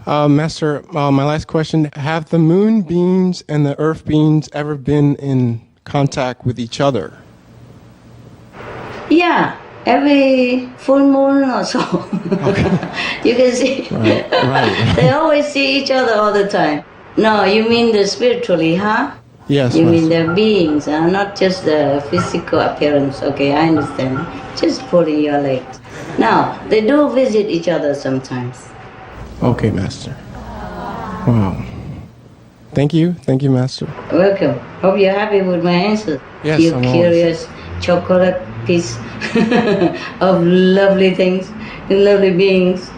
Master, my last question. Have the moon beings and the earth beings ever been in contact with each other? Yeah, every full moon or so. You can see. Right. They always see each other all the time. No, you mean the spiritually, huh? Yes, You mean Master. the beings, not just the physical appearance. Okay, I understand. Just pulling your legs. Now, they do visit each other sometimes. Okay, Master. Wow. Thank you. Thank you, Master. Welcome. Hope you're happy with my answer. Yes, You I'm always. curious chocolate piece of lovely things and lovely beings.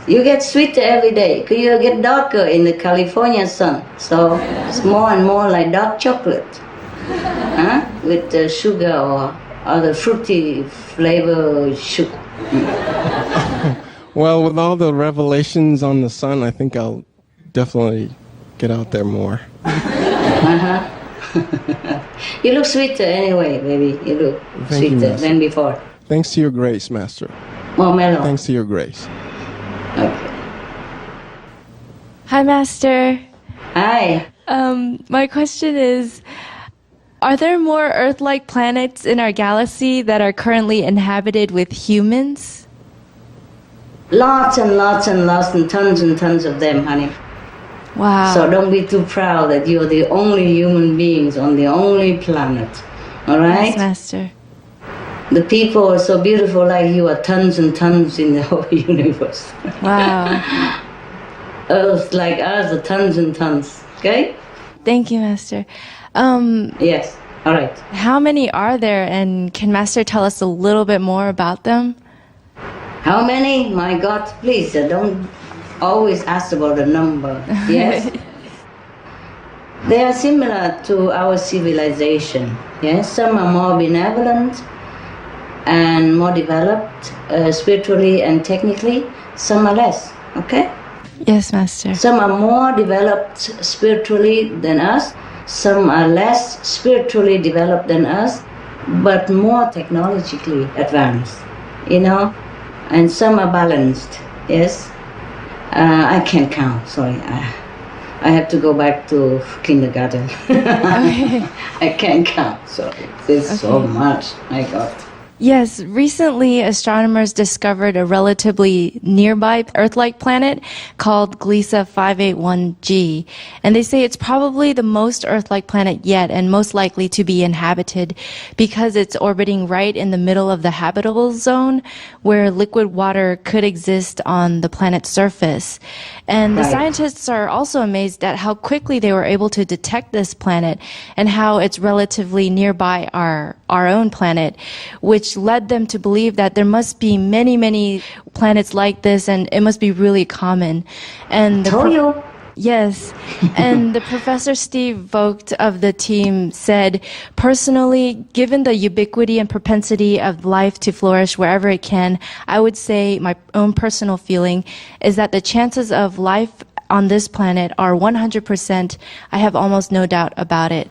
You get sweeter every day. You get darker in the California sun. So it's more and more like dark chocolate. Huh? With sugar or other fruity flavor sugar. Well, with all the revelations on the sun, I think I'll definitely get out there more. You look sweeter anyway, baby. You look Thank you, sweeter Master. than before. Thanks to your grace, Master. More mellow. Thanks to your grace. Okay. Hi, Master. Hi. My question is, are there more Earth-like planets in our galaxy that are currently inhabited with humans? Lots and lots and lots and tons of them, honey. Wow. So don't be too proud that you're the only human beings on the only planet. All right? Yes, Master. The people are so beautiful like you are tons and tons in the whole universe. Wow. Earth like us are tons and tons. Okay? Thank you, Master. Yes. All right. How many are there, and can Master tell us a little bit more about them? How many? My God, please don't always ask about the number. Yes? They are similar to our civilization. Yes? Some are more benevolent and more developed spiritually and technically. Some are less. Okay? Yes, Master. Some are more developed spiritually than us. Some are less spiritually developed than us, but more technologically advanced. You know? And some are balanced. Yes? I can't count. Sorry. I have to go back to kindergarten. I can't count. Sorry. There's so much. My God. Yes, recently astronomers discovered a relatively nearby Earth-like planet called Gliese 581g, and they say it's probably the most Earth-like planet yet and most likely to be inhabited because it's orbiting right in the middle of the habitable zone where liquid water could exist on the planet's surface. And the Right. scientists are also amazed at how quickly they were able to detect this planet and how it's relatively nearby our own planet, which led them to believe that there must be many, many planets like this, and it must be really common. And Told you. Yes. And the Professor Steve Vogt of the team said, personally, given the ubiquity and propensity of life to flourish wherever it can, I would say my own personal feeling is that the chances of life on this planet are 100%. I have almost no doubt about it.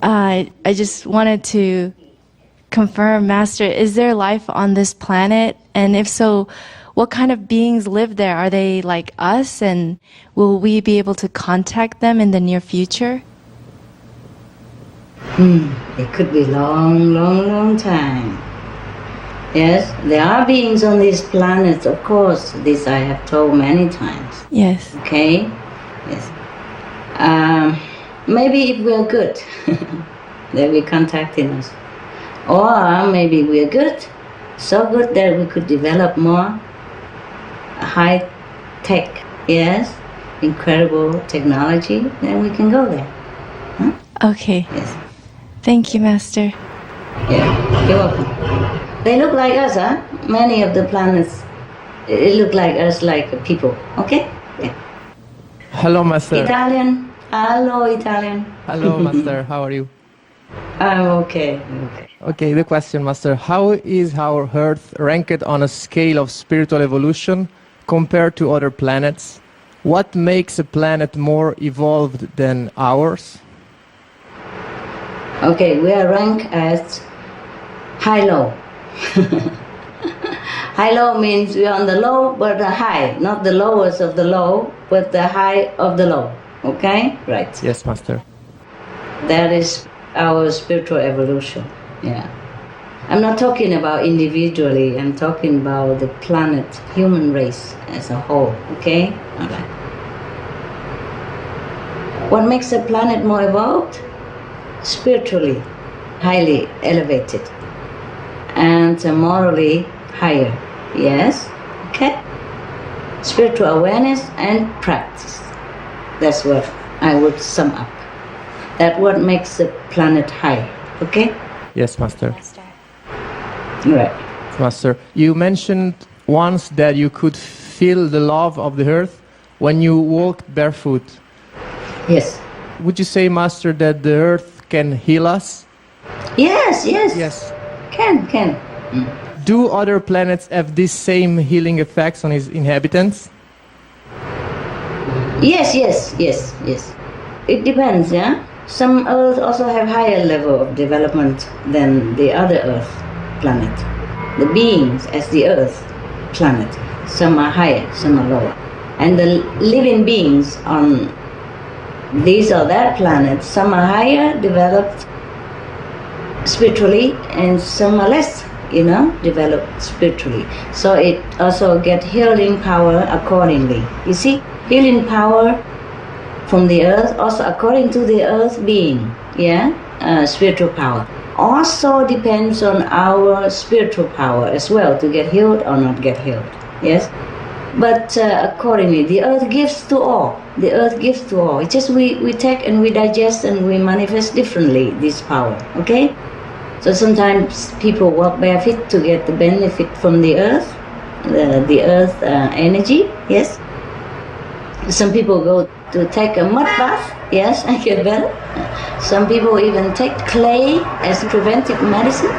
I just wanted to confirm, Master, is there life on this planet? And if so, what kind of beings live there? Are they like us? And will we be able to contact them in the near future? It could be long time. Yes, there are beings on these planets, of course. This I have told many times. Yes. Okay? Yes. Maybe if we're good, they'll be contacting us. Or maybe we're good, so good that we could develop more high tech, yes, incredible technology, then we can go there. Okay. Yes. Thank you, Master. Yeah, you're welcome. They look like us, huh? Many of the planets, it look like us, like people. Okay? Yeah. Hello, Master. Italian. Hello, Italian. Hello, Master. How are you? I'm okay. Okay. Okay, the question, Master. How is our Earth ranked on a scale of spiritual evolution compared to other planets? What makes a planet more evolved than ours? Okay, we are ranked as high-low. High-low means we are on the low, but the high, not the lowest of the low, but the high of the low. Okay? Right. Yes, Master. That is our spiritual evolution. Yeah. I'm not talking about individually, I'm talking about the planet, human race as a whole. Okay? All right. What makes the planet more evolved? Spiritually, highly elevated, and morally higher. Yes? Okay? Spiritual awareness and practice. That's what I would sum up. That's what makes the planet higher. Okay? Yes, Master. Right. Master, you mentioned once that you could feel the love of the earth when you walked barefoot. Yes. Would you say, Master, that the earth can heal us? Yes, yes. Yes. Can. Do other planets have these same healing effects on its inhabitants? Yes. It depends, yeah? Some Earth also have higher level of development than the other Earth planet. The beings as the Earth planet, some are higher, some are lower. And the living beings on this or that planet, some are higher developed spiritually and some are less, developed spiritually. So it also get healing power accordingly. You see, healing power from the earth also according to the earth being, spiritual power. Also depends on our spiritual power as well to get healed or not get healed. Yes? But accordingly, the earth gives to all. The earth gives to all. It's just we take and we digest and we manifest differently this power. Okay? So sometimes people walk barefoot to get the benefit from the earth, the earth energy. Yes? Some people go to take a mud bath, yes, and get better. Some people even take clay as preventive medicine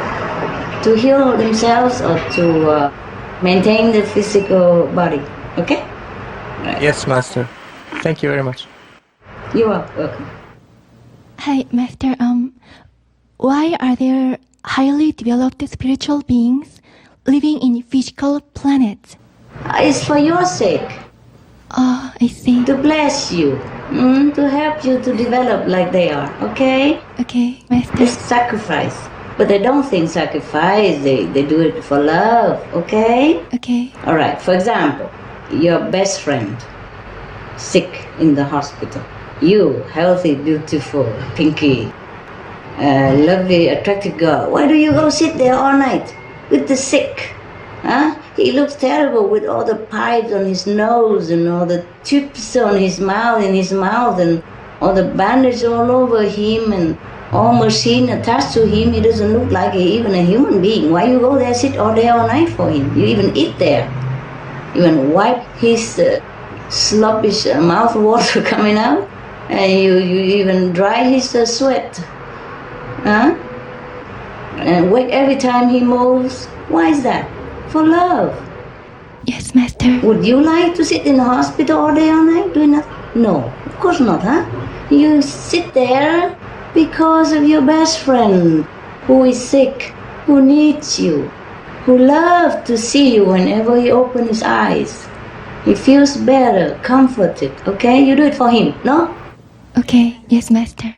to heal themselves or to maintain the physical body. Okay? Right. Yes, Master. Thank you very much. You are welcome. Hi, Master. Why are there highly developed spiritual beings living in physical planets? It's for your sake. Oh, I see. To bless you, to help you to develop like they are, okay? Okay, Master. It's sacrifice. But they don't think sacrifice, they do it for love, okay? Okay. Alright, for example, your best friend, sick in the hospital. You, healthy, beautiful, pinky, lovely, attractive girl. Why do you go sit there all night with the sick? Huh? He looks terrible with all the pipes on his nose and all the tubes on his mouth, and all the bandage all over him and all machine attached to him. He doesn't look like even a human being. Why you go there, sit all day, all night for him? You even eat there. You even wipe his sloppish mouth water coming out, and you even dry his sweat. Huh? And wait every time he moves. Why is that? For love. Yes, Master. Would you like to sit in the hospital all day, all night, doing nothing? No, of course not, huh? You sit there because of your best friend who is sick, who needs you, who loves to see you whenever he opens his eyes. He feels better, comforted, okay? You do it for him, no? Okay, yes, Master.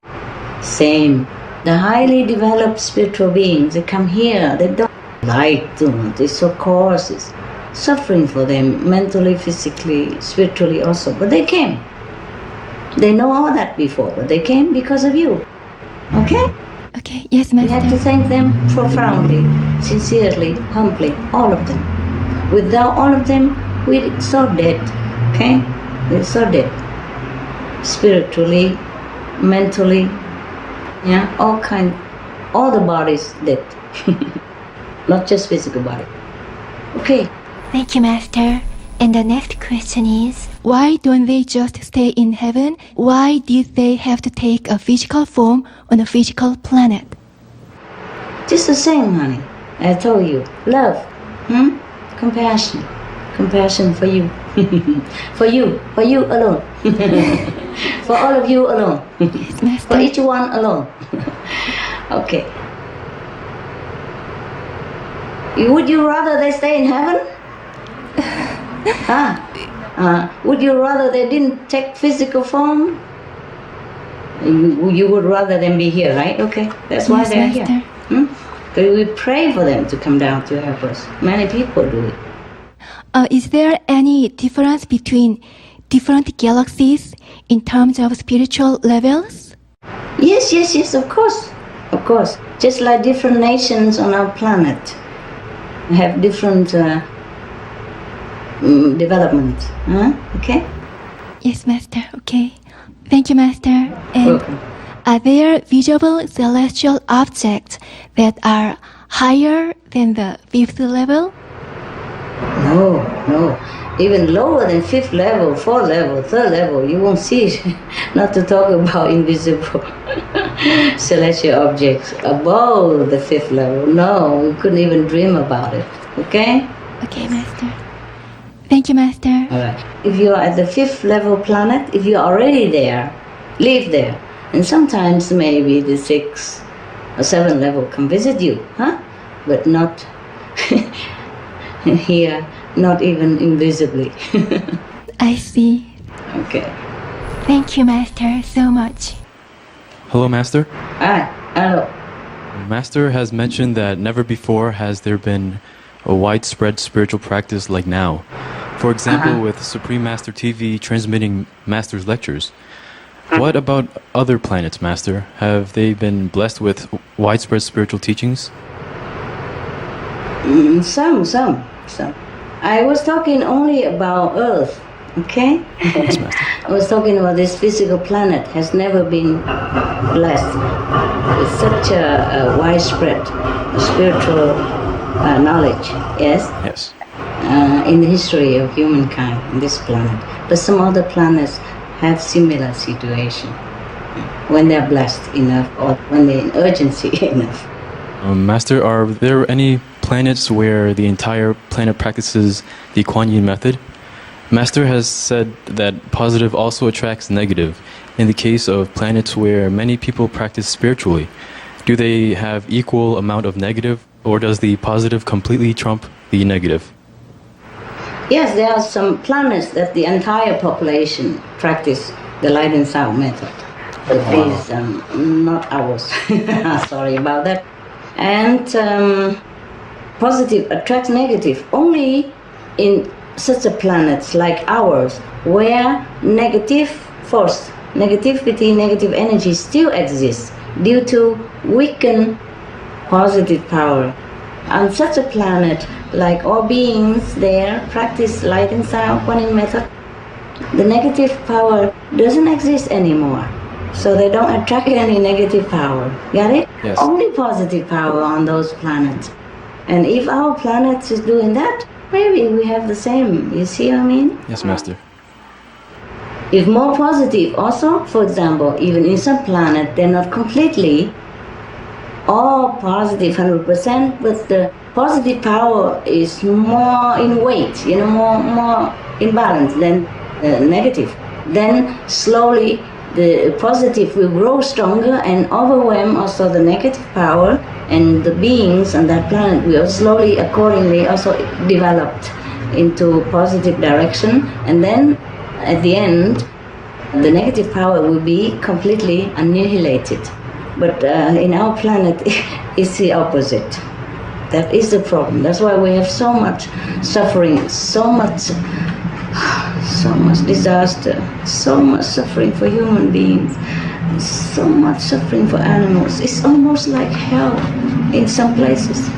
Same. The highly developed spiritual beings, they come here, they don't like to, they're so coarse, it's suffering for them, mentally, physically, spiritually also. But they came. They know all that before, but they came because of you. Okay? Okay, yes, We have to Master. thank them profoundly, sincerely, humbly, all of them. Without all of them, we're so dead. Okay? We're so dead. Spiritually, mentally, all the bodies dead. Not just physical body. Okay. Thank you, Master. And the next question is, why don't they just stay in heaven? Why did they have to take a physical form on a physical planet? Just the same, honey. I told you. Love. Compassion. Compassion for you. For you alone. For all of you alone. Yes, For Master. each one alone. Okay. Would you rather they stay in heaven? Would you rather they didn't take physical form? You would rather them be here, right? Okay, that's why Yes, they're Master. here. Because we pray for them to come down to help us. Many people do it. Is there any difference between different galaxies in terms of spiritual levels? Yes, of course. Of course. Just like different nations on our planet have different development. Okay? Yes, Master. Okay. Thank you, Master. And Welcome. are there visible celestial objects that are higher than the fifth level? No. Even lower than fifth level, fourth level, third level, you won't see it. Not to talk about invisible celestial objects above the fifth level. No, we couldn't even dream about it. Okay? Okay, Master. Thank you, Master. Alright. If you are at the fifth level planet, if you're already there, live there. And sometimes maybe the sixth or seventh level come visit you, But not here, not even invisibly. I see. Okay. Thank you, Master, so much. Hello, Master. Hello. Master has mentioned that never before has there been a widespread spiritual practice like now. For example, with Supreme Master TV transmitting Master's lectures. What about other planets, Master? Have they been blessed with widespread spiritual teachings? Some. I was talking only about Earth, okay? Yes, Master. I was talking about this physical planet has never been blessed with such a widespread spiritual knowledge, yes? Yes. In the history of humankind on this planet. But some other planets have similar situation when they're blessed enough or when they're in urgency enough. Master, are there any planets where the entire planet practices the Kuan Yin method? Master has said that positive also attracts negative. In the case of planets where many people practice spiritually, do they have equal amount of negative, or does the positive completely trump the negative? Yes, there are some planets that the entire population practice the light and sound method. But these, not ours. Sorry about that. And positive attracts negative only in such a planets like ours, where negative force, negativity, negative energy still exists due to weakened positive power. On such a planet, like all beings there practice light and sound Kuan Yin method, the negative power doesn't exist anymore. So they don't attract any negative power. Got it? Yes. Only positive power on those planets. And if our planet is doing that, maybe we have the same. You see what I mean? Yes, Master. If more positive also, for example, even in some planet, they're not completely all positive 100%, but the positive power is more in weight, more in balance than negative. Then slowly the positive will grow stronger and overwhelm also the negative power, and the beings on that planet will slowly, accordingly, also developed into positive direction, and then at the end, the negative power will be completely annihilated. But in our planet, it's the opposite. That is the problem. That's why we have so much suffering, so much disaster, so much suffering for human beings, so much suffering for animals. It's almost like hell in some places.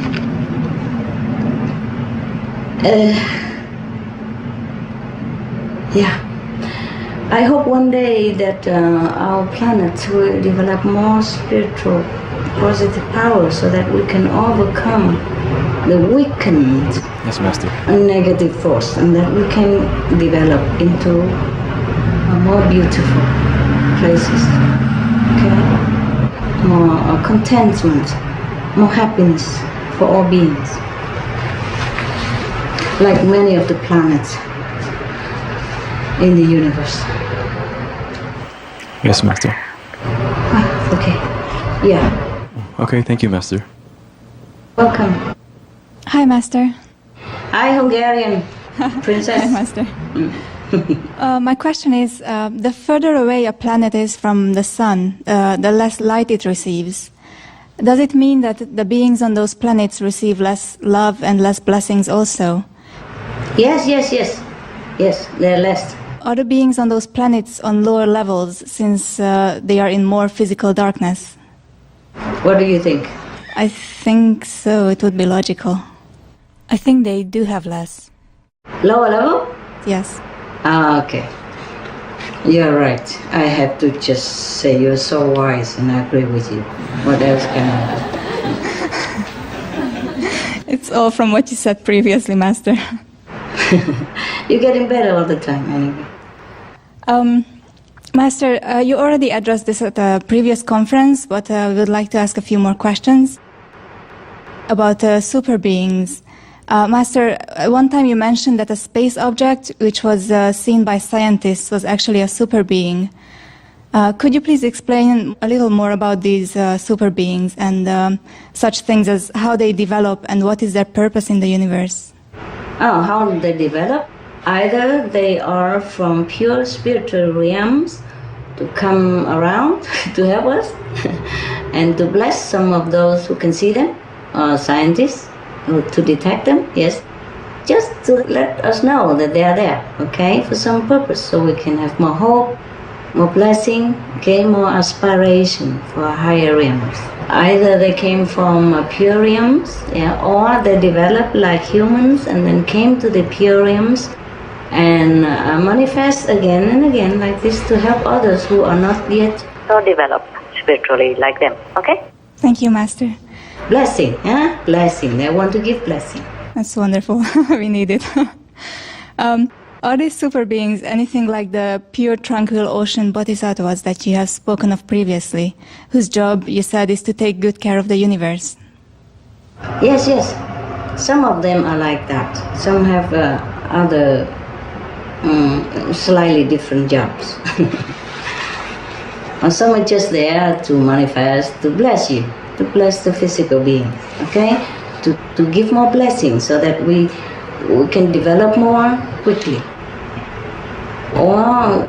I hope one day that our planet will develop more spiritual positive power so that we can overcome the weakened Yes, Master. negative force, and that we can develop into more beautiful places, okay? More contentment, more happiness for all beings, like many of the planets in the universe. Yes, Master. Okay, yeah, Okay, thank you, Master. welcome. Hi, Master. Hi, Hungarian princess. Hi, Master. My question is, the further away a planet is from the sun, the less light it receives. Does it mean that the beings on those planets receive less love and less blessings also? Yes. Yes, they're less. Are the beings on those planets on lower levels since they are in more physical darkness? What do you think? I think so. It would be logical. I think they do have less. Lower level? Yes. Okay. You're right. I had to just say you're so wise, and I agree with you. What else can I do? It's all from what you said previously, Master. You're getting better all the time, anyway. Master, you already addressed this at a previous conference, but we would like to ask a few more questions about super beings. Master, one time you mentioned that a space object which was seen by scientists was actually a super being. Could you please explain a little more about these super beings and such things as how they develop and what is their purpose in the universe? Oh, how do they develop? Either they are from pure spiritual realms to come around to help us and to bless some of those who can see them, scientists, to detect them, yes. Just to let us know that they are there, okay, for some purpose, so we can have more hope, more blessing, okay, more aspiration for higher realms. Either they came from pure realms, yeah, or they developed like humans and then came to the pure realms and manifest again and again like this to help others who are not yet so developed spiritually like them, okay? Thank you, Master. Blessing, huh? Blessing. They want to give blessing. That's wonderful. We need it. Are these super beings anything like the pure tranquil ocean bodhisattvas that you have spoken of previously, whose job, you said, is to take good care of the universe? Yes. Some of them are like that. Some have other slightly different jobs. Or some are just there to manifest, to bless you, to bless the physical being, okay? To give more blessings so that we can develop more quickly. Or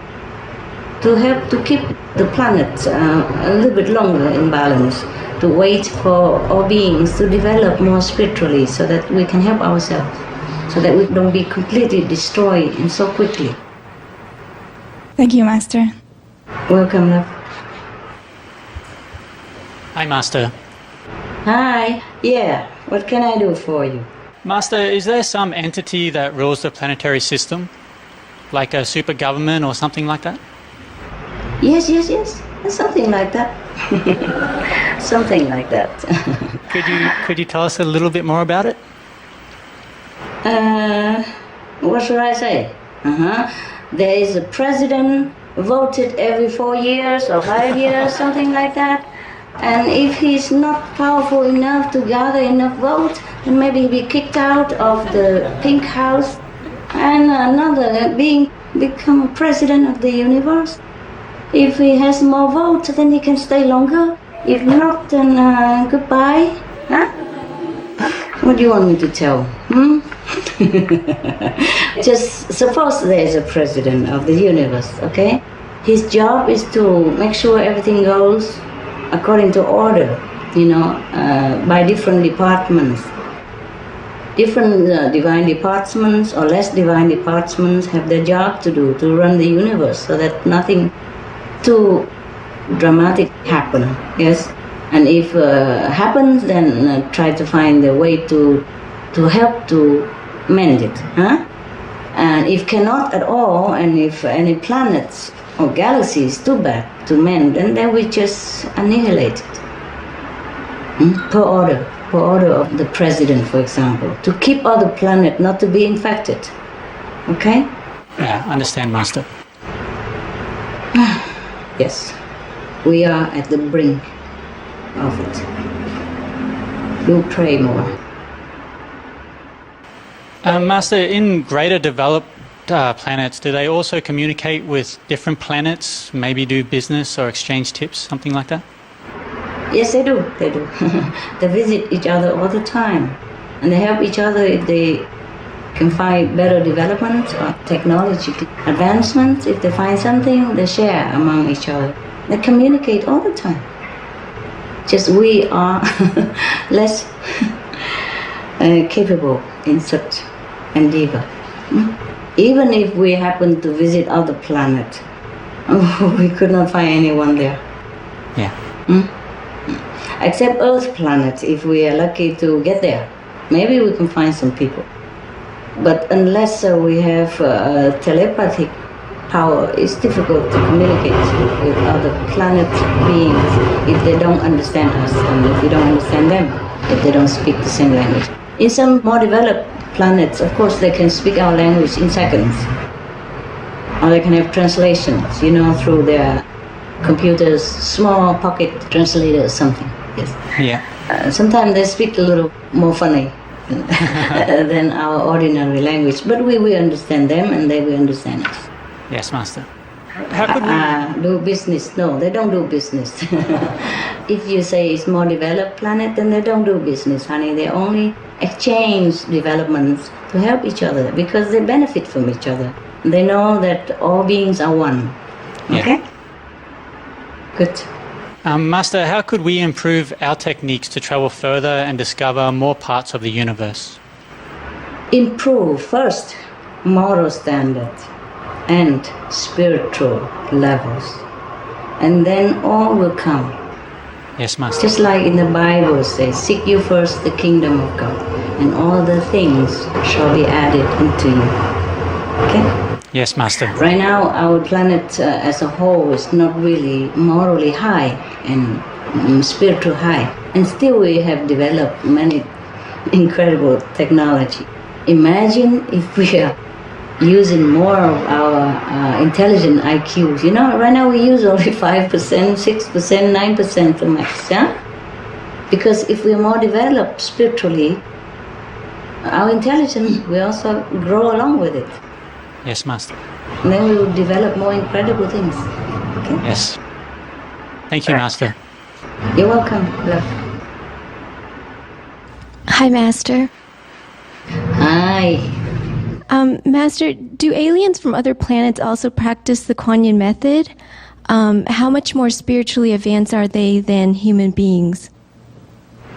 to help to keep the planet a little bit longer in balance, to wait for our beings to develop more spiritually so that we can help ourselves, so that we don't be completely destroyed and so quickly. Thank you, Master. Welcome, love. Hi, Master. Hi. Yeah, what can I do for you? Master, is there some entity that rules the planetary system? Like a super government or something like that? Yes. Something like that. Something like that. Could you tell us a little bit more about it? What should I say? There is a president voted every 4 years or 5 years, something like that. And if he's not powerful enough to gather enough votes, then maybe he'll be kicked out of the Pink House and another being become president of the universe. If he has more votes, then he can stay longer. If not, then goodbye. Huh? What do you want me to tell? Just suppose there is a president of the universe, okay? His job is to make sure everything goes according to order, by different departments. Different divine departments or less divine departments have their job to do to run the universe so that nothing too dramatic happen, yes? And if happens, then try to find a way to help to mend it, huh? And if cannot at all, and if any planets or galaxies too bad to mend, then we just annihilate it. Per order of the president, for example, to keep other planet not to be infected. Okay? Yeah, understand, Master. Yes, we are at the brink of it. Do pray more. Master, in greater developed planets, do they also communicate with different planets, maybe do business or exchange tips, something like that? Yes, they do. They visit each other all the time. And they help each other if they can find better development or technological advancements. If they find something, they share among each other. They communicate all the time. Just we are less capable in such endeavor. Even if we happen to visit other planets, we could not find anyone there. Yeah. Except Earth planet, if we are lucky to get there. Maybe we can find some people. But unless we have telepathic power, it's difficult to communicate with other planet beings if they don't understand us and if we don't understand them, if they don't speak the same language. In some more developed planets, of course, they can speak our language in seconds. Or they can have translations, through their computers, small pocket translator or something. Yes. Yeah. Sometimes they speak a little more funny than our ordinary language, but we understand them and they will understand us. Yes, Master. How could we... Do business? No, they don't do business. If you say it's more developed planet, then they don't do business, honey. They only exchange developments to help each other because they benefit from each other. They know that all beings are one. Okay? Yeah. Good. Master, how could we improve our techniques to travel further and discover more parts of the universe? Improve first moral standard and spiritual levels, and then all will come. Yes, Master. Just like in the Bible says, seek you first the kingdom of God, and all the things shall be added unto you. Okay? Yes, Master. Right now, our planet as a whole is not really morally high and spiritual high, and still we have developed many incredible technology. Imagine if we are using more of our intelligent IQs. Right now we use only 5%, 6%, 9% to max, yeah? Because if we're more developed spiritually, our intelligence will also grow along with it. Yes, Master. And then we will develop more incredible things. Okay? Yes. Thank you, Master. You're welcome, love. Hi, Master. Hi. Master, do aliens from other planets also practice the Kuan Yin method? How much more spiritually advanced are they than human beings?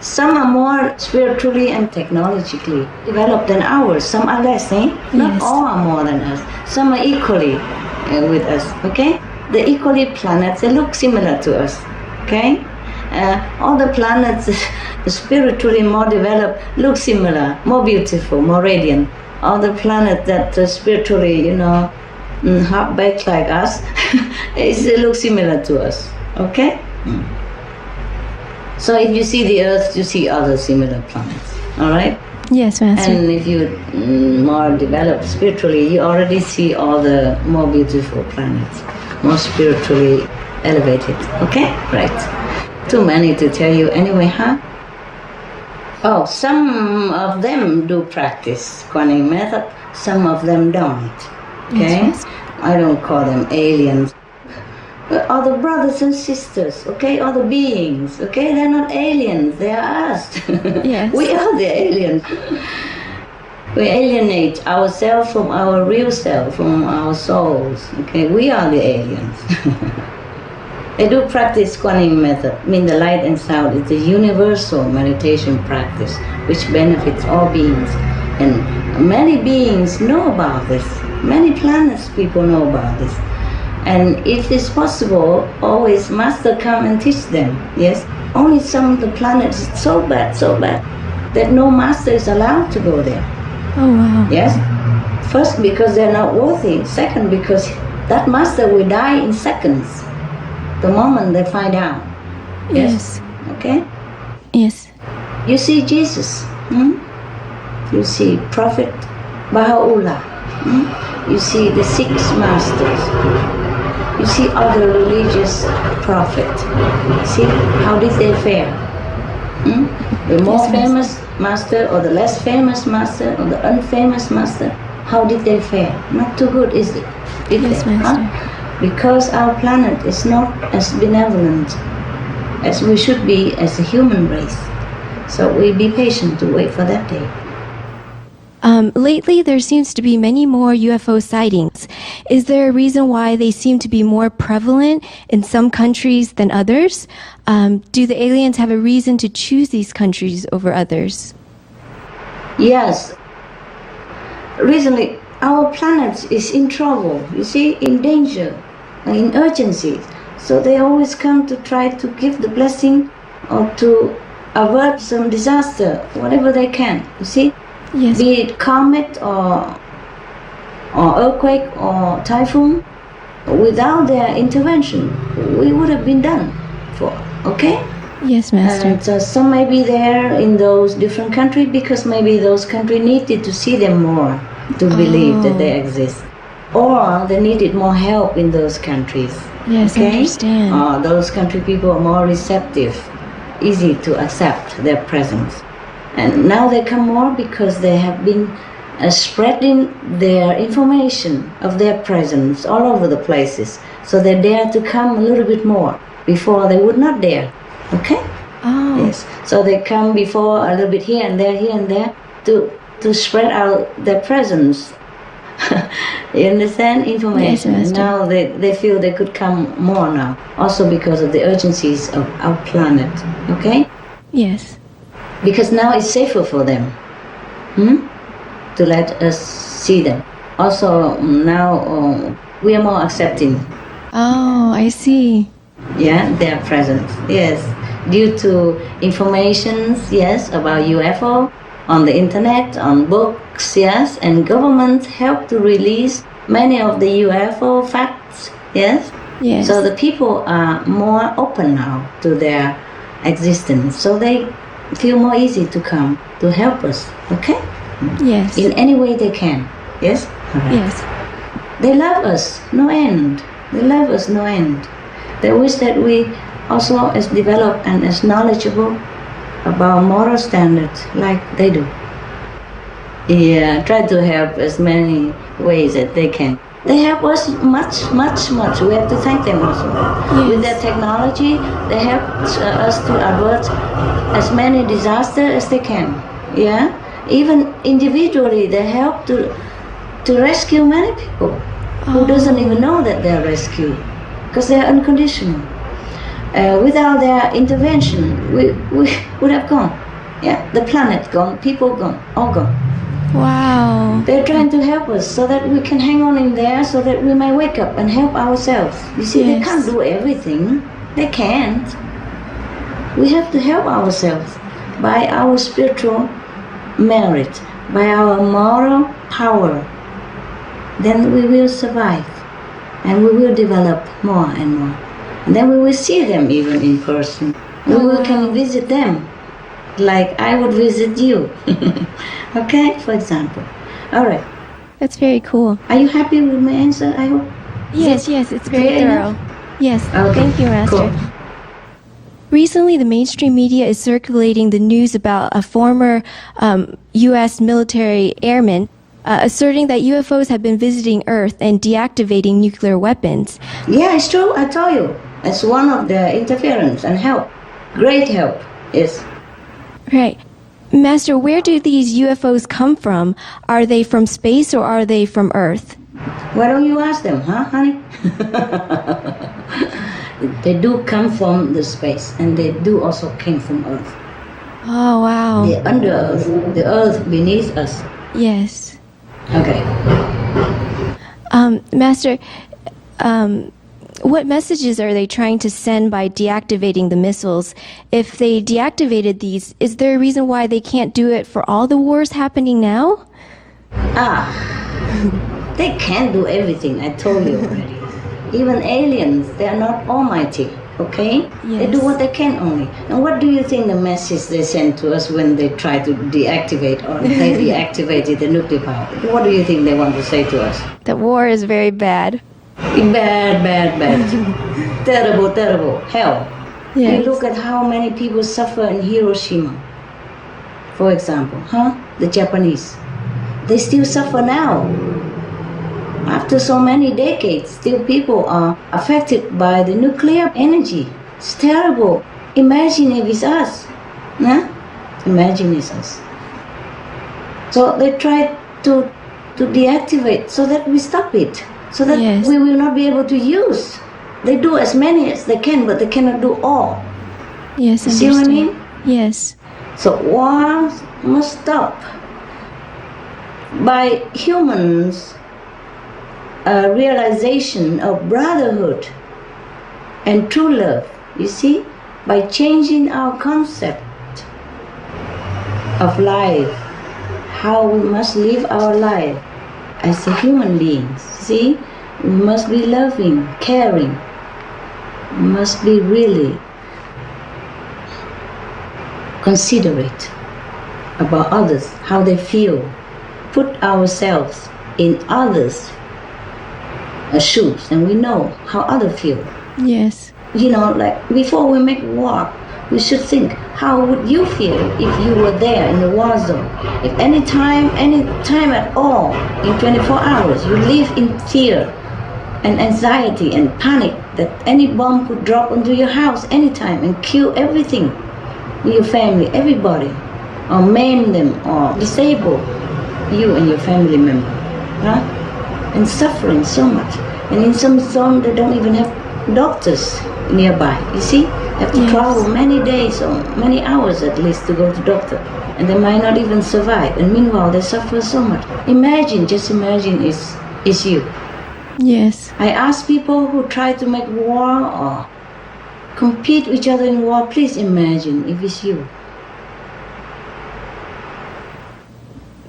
Some are more spiritually and technologically developed than ours. Some are less, eh? Not Yes. all are more than us. Some are equally with us, okay? The equally planets, they look similar to us, okay? All the planets spiritually more developed look similar, more beautiful, more radiant. All the planets that spiritually, hop back like us, they look similar to us, okay? So if you see the Earth, you see other similar planets, all right? Yes, Master. And if you're more developed spiritually, you already see all the more beautiful planets, more spiritually elevated, okay? Right. Too many to tell you anyway, huh? Oh, some of them do practice Kuan Yin method, some of them don't, okay? Yes, I don't call them aliens. Are the brothers and sisters, okay? Are the beings, okay? They're not aliens, they are us. Yes. We are the aliens. We alienate ourselves from our real self, from our souls, okay? We are the aliens. They do practice Kuan Yin method. The light and sound is a universal meditation practice which benefits all beings. And many beings know about this. Many planets people know about this. And if it's possible, always Master come and teach them, yes? Only some of the planets is so bad, that no Master is allowed to go there. Oh, wow. Yes? First, because they're not worthy. Second, because that Master will die in seconds, the moment they find out. Yes? Okay? Yes. You see Jesus. You see Prophet Baha'u'llah. You see the 6 Masters. You see other religious prophets. See, how did they fare? The more famous master or the less famous master or the unfamous master, how did they fare? Not too good, is it? Did Yes, they? Master. Because our planet is not as benevolent as we should be as a human race. So we be patient to wait for that day. Lately, there seems to be many more UFO sightings. Is there a reason why they seem to be more prevalent in some countries than others? Do the aliens have a reason to choose these countries over others? Yes. Recently, our planet is in trouble, you see, in danger, in urgency. So they always come to try to give the blessing or to avert some disaster, whatever they can, you see? Yes. Be it comet or earthquake or typhoon, without their intervention, we would have been done for, okay? Yes, Master. And some may be there in those different countries because maybe those countries needed to see them more to believe that they exist. Or they needed more help in those countries. Yes, okay? I understand. Those country people are more receptive, easy to accept their presence. And now they come more because they have been spreading their information of their presence all over the places. So they dare to come a little bit more. Before they would not dare. Okay? Oh. Yes. So they come before a little bit here and there to spread out their presence. You understand? Information. Yes, now they feel they could come more now. Also because of the urgencies of our planet. Okay? Yes. Because now it's safer for them. To let us see them. Also now we are more accepting. Oh, I see. Yeah, their presence. Yes. Due to informations, yes, about UFO on the internet, on books, yes, and government help to release many of the UFO facts, yes. Yes. So the people are more open now to their existence. So they feel more easy to come to help us, okay? Yes. In any way they can, yes? Correct. Yes. They love us, no end. They love us, no end. They wish that we also as developed and as knowledgeable about moral standards like they do. Yeah, try to help as many ways that they can. They help us much. We have to thank them also. Yes. With their technology, they help us to avert as many disasters as they can. Yeah, even individually, they help to rescue many people who doesn't even know that they're rescued because they're unconditional. Without their intervention, we would have gone. Yeah, the planet gone, people gone, all gone. Wow. They're trying to help us so that we can hang on in there so that we may wake up and help ourselves. You see, they can't do everything. They can't. We have to help ourselves by our spiritual merit, by our moral power. Then we will survive and we will develop more and more. And then we will see them even in person. We will can visit them like I would visit you. Okay, for example. All right. That's very cool. Are you happy with my answer, I hope? Yes, it's very clear thorough. enough? Yes, Okay, thank you, Master. cool. Recently, the mainstream media is circulating the news about a former U.S. military airman asserting that UFOs have been visiting Earth and deactivating nuclear weapons. Yeah, it's true. I told you. It's one of the interference and help. Great help. Yes. Right. Master, where do these UFOs come from? Are they from space or are they from Earth? Why don't you ask them, huh, honey? They do come from the space, and they do also came from Earth. Oh, wow. The under Earth, the Earth beneath us. Yes. Okay. Master, what messages are they trying to send by deactivating the missiles? If they deactivated these, is there a reason why they can't do it for all the wars happening now? They can't do everything, I told you already. Even aliens, they are not almighty, okay? They do what they can only. And what do you think the message they send to us when they try to deactivate or they deactivated the nuclear power? What do you think they want to say to us? That war is very bad. Bad. Terrible. Hell. Yes. You look at how many people suffer in Hiroshima, for example, the Japanese. They still suffer now. After so many decades, still people are affected by the nuclear energy. It's terrible. Imagine if it's us. imagine it's us. So they try to deactivate so that we stop it, so that Yes. we will not be able to use. They do as many as they can, but they cannot do all. Yes, See what I understand. mean? Yes. So war must stop. By humans' realization of brotherhood and true love, you see, by changing our concept of life, how we must live our life as a human beings. See, we must be loving, caring, we must be really considerate about others, how they feel, put ourselves in others' shoes, and we know how others feel. Yes. You know, like before we make war, we should think, how would you feel if you were there in the war zone? If any time at all, in 24 hours, you live in fear and anxiety and panic that any bomb could drop onto your house anytime and kill everything in your family, everybody, or maim them or disable you and your family member, huh? And suffering so much. And in some zone they don't even have doctors nearby. You see, they have to Yes. travel many days or many hours at least to go to doctor, and they might not even survive. And meanwhile, they suffer so much. Imagine, just imagine, is you. Yes. I ask people who try to make war or compete with each other in war, please imagine if it's you.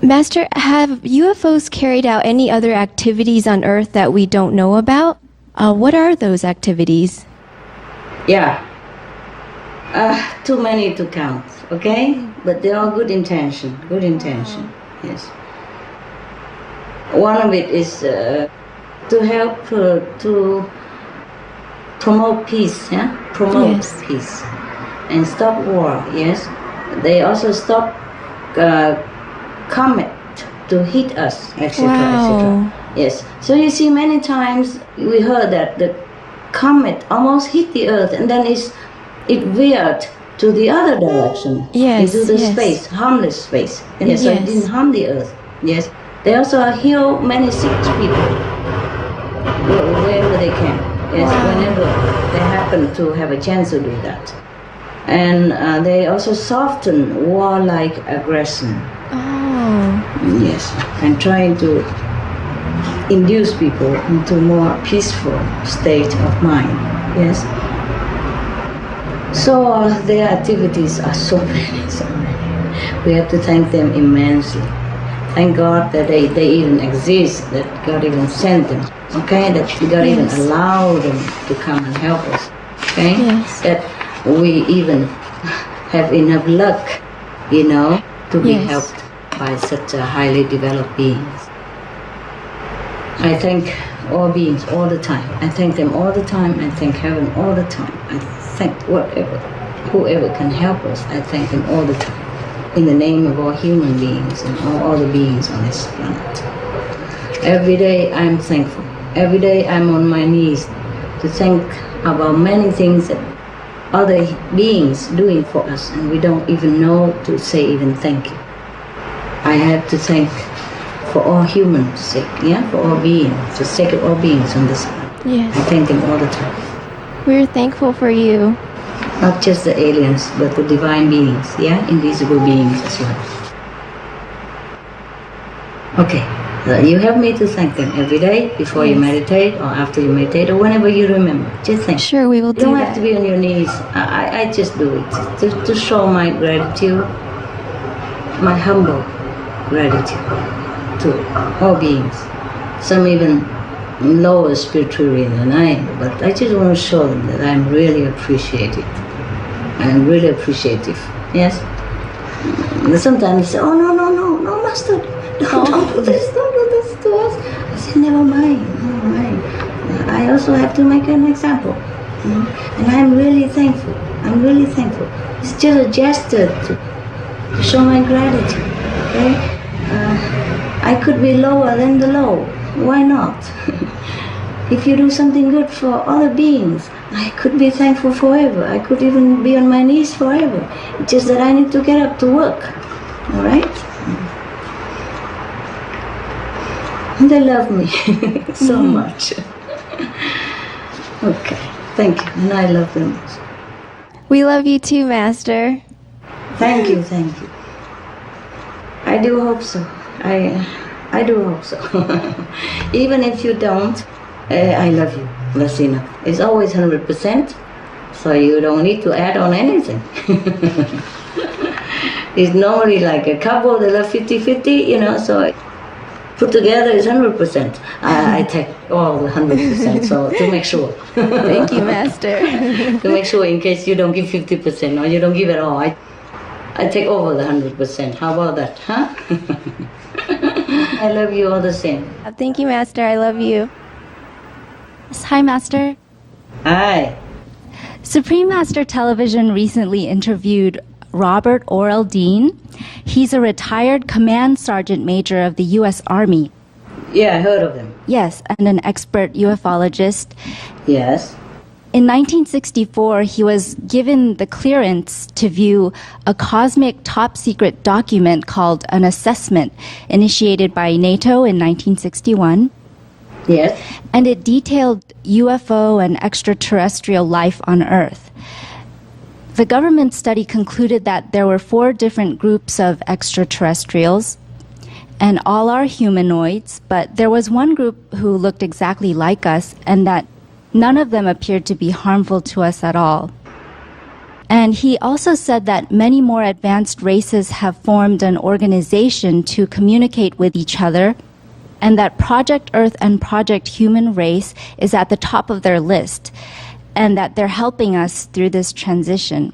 Master, have UFOs carried out any other activities on Earth that we don't know about? What are those activities? Yeah. Too many to count, okay? But they're all good intention, yes. One of it is to help to promote peace, yeah? Promote Yes. peace and stop war, yes. They also stop comet to hit us, etc., etc. Wow. Yes. So you see, many times we heard that the comet almost hit the Earth, and then it veered to the other direction, Yes, into the yes. space, harmless space. And so it Yes. didn't harm the Earth. Yes. They also heal many sick people wherever they can. Yes, whenever they happen to have a chance to do that. And they also soften warlike aggression. Oh. Yes, and trying to induce people into a more peaceful state of mind. Yes. So their activities are so many, so many. We have to thank them immensely. Thank God that they even exist, that God even sent them, okay? That God even Yes. allowed them to come and help us, okay? Yes. That we even have enough luck, to be Yes. helped by such a highly developed beings. I thank all beings all the time. I thank them all the time. I thank heaven all the time. I thank whoever can help us. I thank them all the time. In the name of all human beings and all other beings on this planet. Every day I'm thankful. Every day I'm on my knees to thank about many things that other beings doing for us, and we don't even know to say even thank you. I have to thank for all humans' sake, for all beings, for the sake of all beings on this planet. I Yes. thank them all the time. We're thankful for you. Not just the aliens, but the divine beings, invisible beings as well. Okay, so you help me to thank them every day before you meditate or after you meditate or whenever you remember. Just thank. Sure, we will You do don't have to that. be on your knees. I just do it to show my gratitude, my humble gratitude to all beings. Some even lower spiritually than I am, but I just want to show them that I'm really appreciated. I'm really appreciative. Yes. Sometimes they say, "Oh no, Master, don't do this to us." I say, never mind. I also have to make an example, and I'm really thankful. It's just a gesture to show my gratitude. Okay. I could be lower than the low. Why not? If you do something good for other beings, I could be thankful forever. I could even be on my knees forever. It's just that I need to get up to work. All right? And they love me so much. Okay, thank you. And I love them. We love you too, Master. Thank you, thank you. I do hope so. I do hope so. Even if you don't, I love you. That's enough. It's always 100%, so you don't need to add on anything. It's normally like a couple, they love 50-50, so put together is 100%. I take all the 100%, so to make sure. Thank you, Master. To make sure in case you don't give 50% or you don't give at all, I take over the 100%. How about that, huh? I love you all the same. Thank you, Master. I love you. Hi, Master. Hi. Supreme Master Television recently interviewed Robert Orrell Dean. He's a retired command sergeant major of the U.S. Army. Yeah, I heard of him. Yes, and an expert ufologist. Yes. In 1964, he was given the clearance to view a cosmic top-secret document called an assessment, initiated by NATO in 1961. Yes. And it detailed UFO and extraterrestrial life on Earth. The government study concluded that there were 4 different groups of extraterrestrials, and all are humanoids, but there was one group who looked exactly like us, and that none of them appeared to be harmful to us at all. And he also said that many more advanced races have formed an organization to communicate with each other, and that Project Earth and Project Human Race is at the top of their list, and that they're helping us through this transition.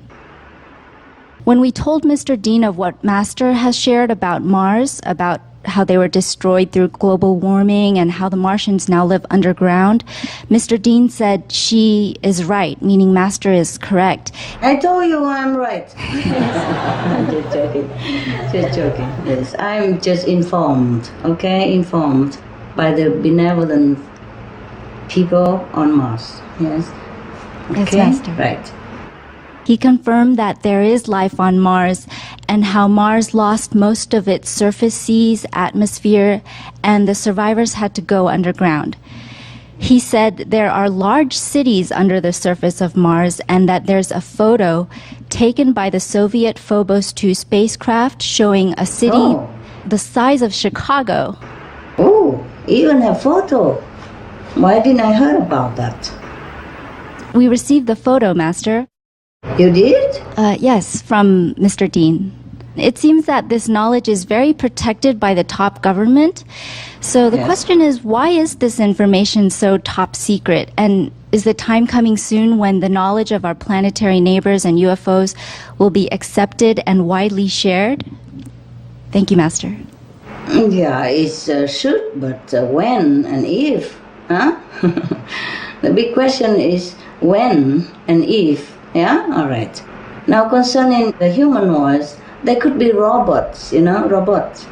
When we told Mr. Dean of what Master has shared about Mars, about how they were destroyed through global warming and how the Martians now live underground, Mr. Dean said she is right, meaning Master is correct. I told you I'm right. I'm just joking. Just joking. Yes, I'm just informed, okay? Informed by the benevolent people on Mars. Yes. Okay? Yes, Master. Right. He confirmed that there is life on Mars and how Mars lost most of its surface seas, atmosphere, and the survivors had to go underground. He said there are large cities under the surface of Mars and that there's a photo taken by the Soviet Phobos 2 spacecraft showing a city the size of Chicago. Oh, even a photo. Why didn't I hear about that? We received the photo, Master. You did? Yes, from Mr. Dean. It seems that this knowledge is very protected by the top government. So the question is, why is this information so top secret? And is the time coming soon when the knowledge of our planetary neighbors and UFOs will be accepted and widely shared? Thank you, Master. Yeah, it should, but when and if? Huh? The big question is when and if. Yeah? All right. Now concerning the humanoids, they could be robots, robots,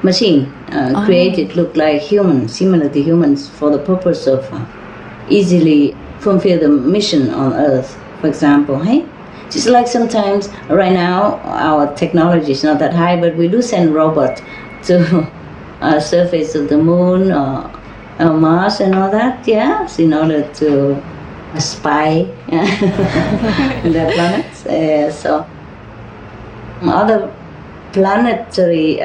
machine created look like humans, similar to humans for the purpose of easily fulfill the mission on Earth, for example, hey? Just like sometimes, right now, our technology is not that high, but we do send robots to surface of the moon or Mars and all that, yes, in order to spy the planets. So other planetary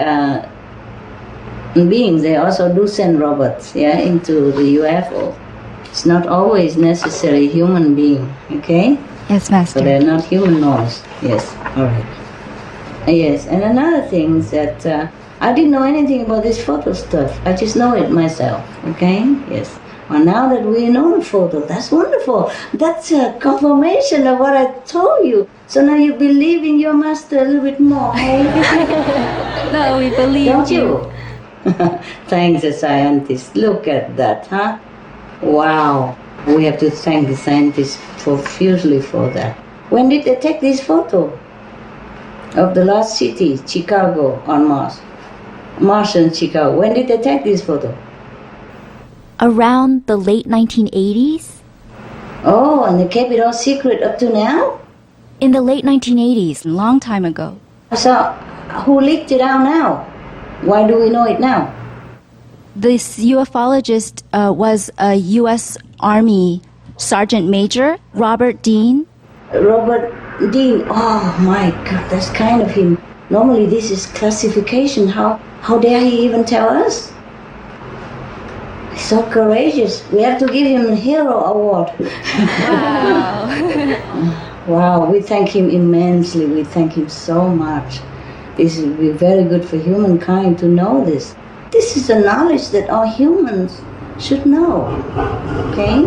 beings, they also do send robots, into the UFO. It's not always necessary human being, okay? Yes, Master. So they're not humanoids. Yes, all right. Yes, and another thing is that I didn't know anything about this photo stuff. I just know it myself, okay? Yes. Well, now that we know the photo, that's wonderful. That's a confirmation of what I told you. So now you believe in your master a little bit more, hey? No, we believe Don't you? Thanks, the scientists. Look at that, huh? Wow. We have to thank the scientists profusely for that. When did they take this photo of the last city, Chicago, on Mars? Martian Chicago. When did they take this photo? around the late 1980s. Oh, and they kept it all secret up to now? In the late 1980s, a long time ago. So, who leaked it out now? Why do we know it now? This ufologist was a U.S. Army Sergeant Major, Robert Dean. Robert Dean, oh my God, that's kind of him. Normally this is classification. How dare he even tell us? He's so courageous. We have to give him a hero award. Wow. Wow, we thank him immensely. We thank him so much. This will be very good for humankind to know this. This is a knowledge that all humans should know. Okay?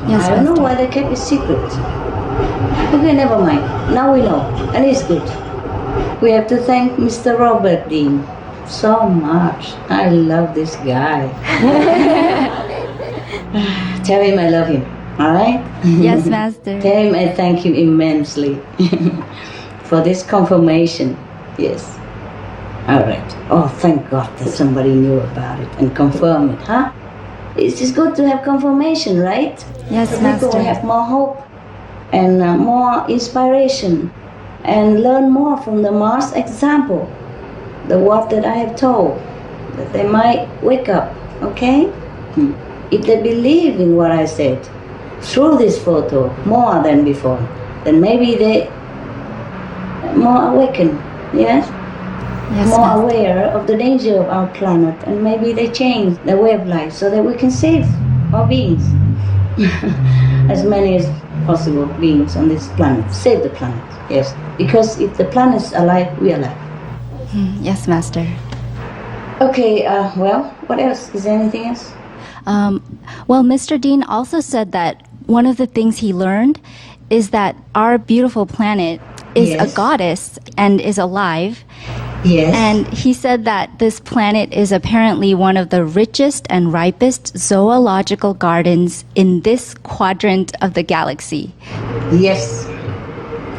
Yes, I don't know why they kept it secret. Okay, never mind. Now we know, and it's good. We have to thank Mr. Robert Dean so much. I love this guy. Tell him I love him, all right? Yes, Master. Tell him I thank him immensely for this confirmation. Yes. All right. Oh, thank God that somebody knew about it and confirmed it, huh? It's just good to have confirmation, right? Yes, so Master. people have more hope and more inspiration and learn more from the Mars example, the word that I have told, that they might wake up, okay? If they believe in what I said through this photo more than before, then maybe they more awakened, yes? Yes, more Master. aware of the danger of our planet, and maybe they change their way of life so that we can save our beings. As many as possible beings on this planet. Save the planet, yes. Because if the planet's alive, we are alive. Yes, Master. Okay, well, what else? Is there anything else? Well, Mr. Dean also said that one of the things he learned is that our beautiful planet is Yes. a goddess and is alive. Yes. And he said that this planet is apparently one of the richest and ripest zoological gardens in this quadrant of the galaxy. Yes,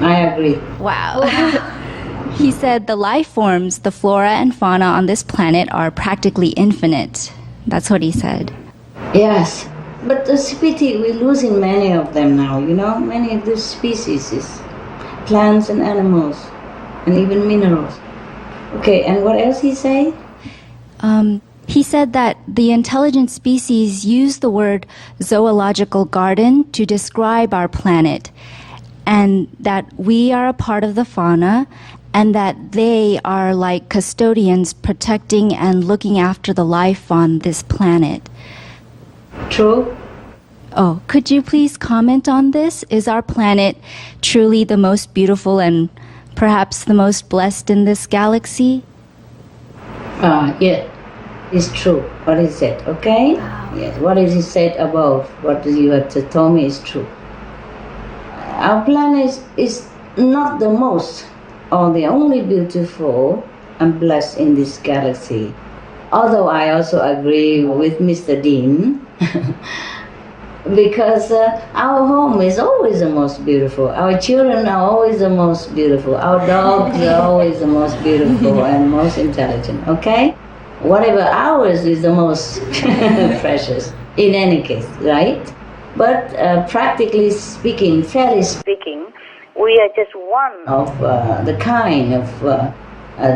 I agree. Wow. He said the life forms, the flora and fauna on this planet are practically infinite. That's what he said. Yes, but it's a pity we're losing many of them now, you know? Many of these species, plants and animals, and even minerals. Okay, and what else he say? He said that the intelligent species use the word zoological garden to describe our planet, and that we are a part of the fauna, and that they are like custodians protecting and looking after the life on this planet. True. Oh, could you please comment on this? Is our planet truly the most beautiful and perhaps the most blessed in this galaxy? Yeah, it's true. What he said, okay? Yes, what is he said above, what you have told me is true. Our planet is not the most or the only beautiful and blessed in this galaxy. Although I also agree with Mr. Dean, because our home is always the most beautiful. Our children are always the most beautiful. Our dogs are always the most beautiful and most intelligent, okay? Whatever ours is the most precious, in any case, right? But practically speaking, fairly speaking, we are just one of the kind of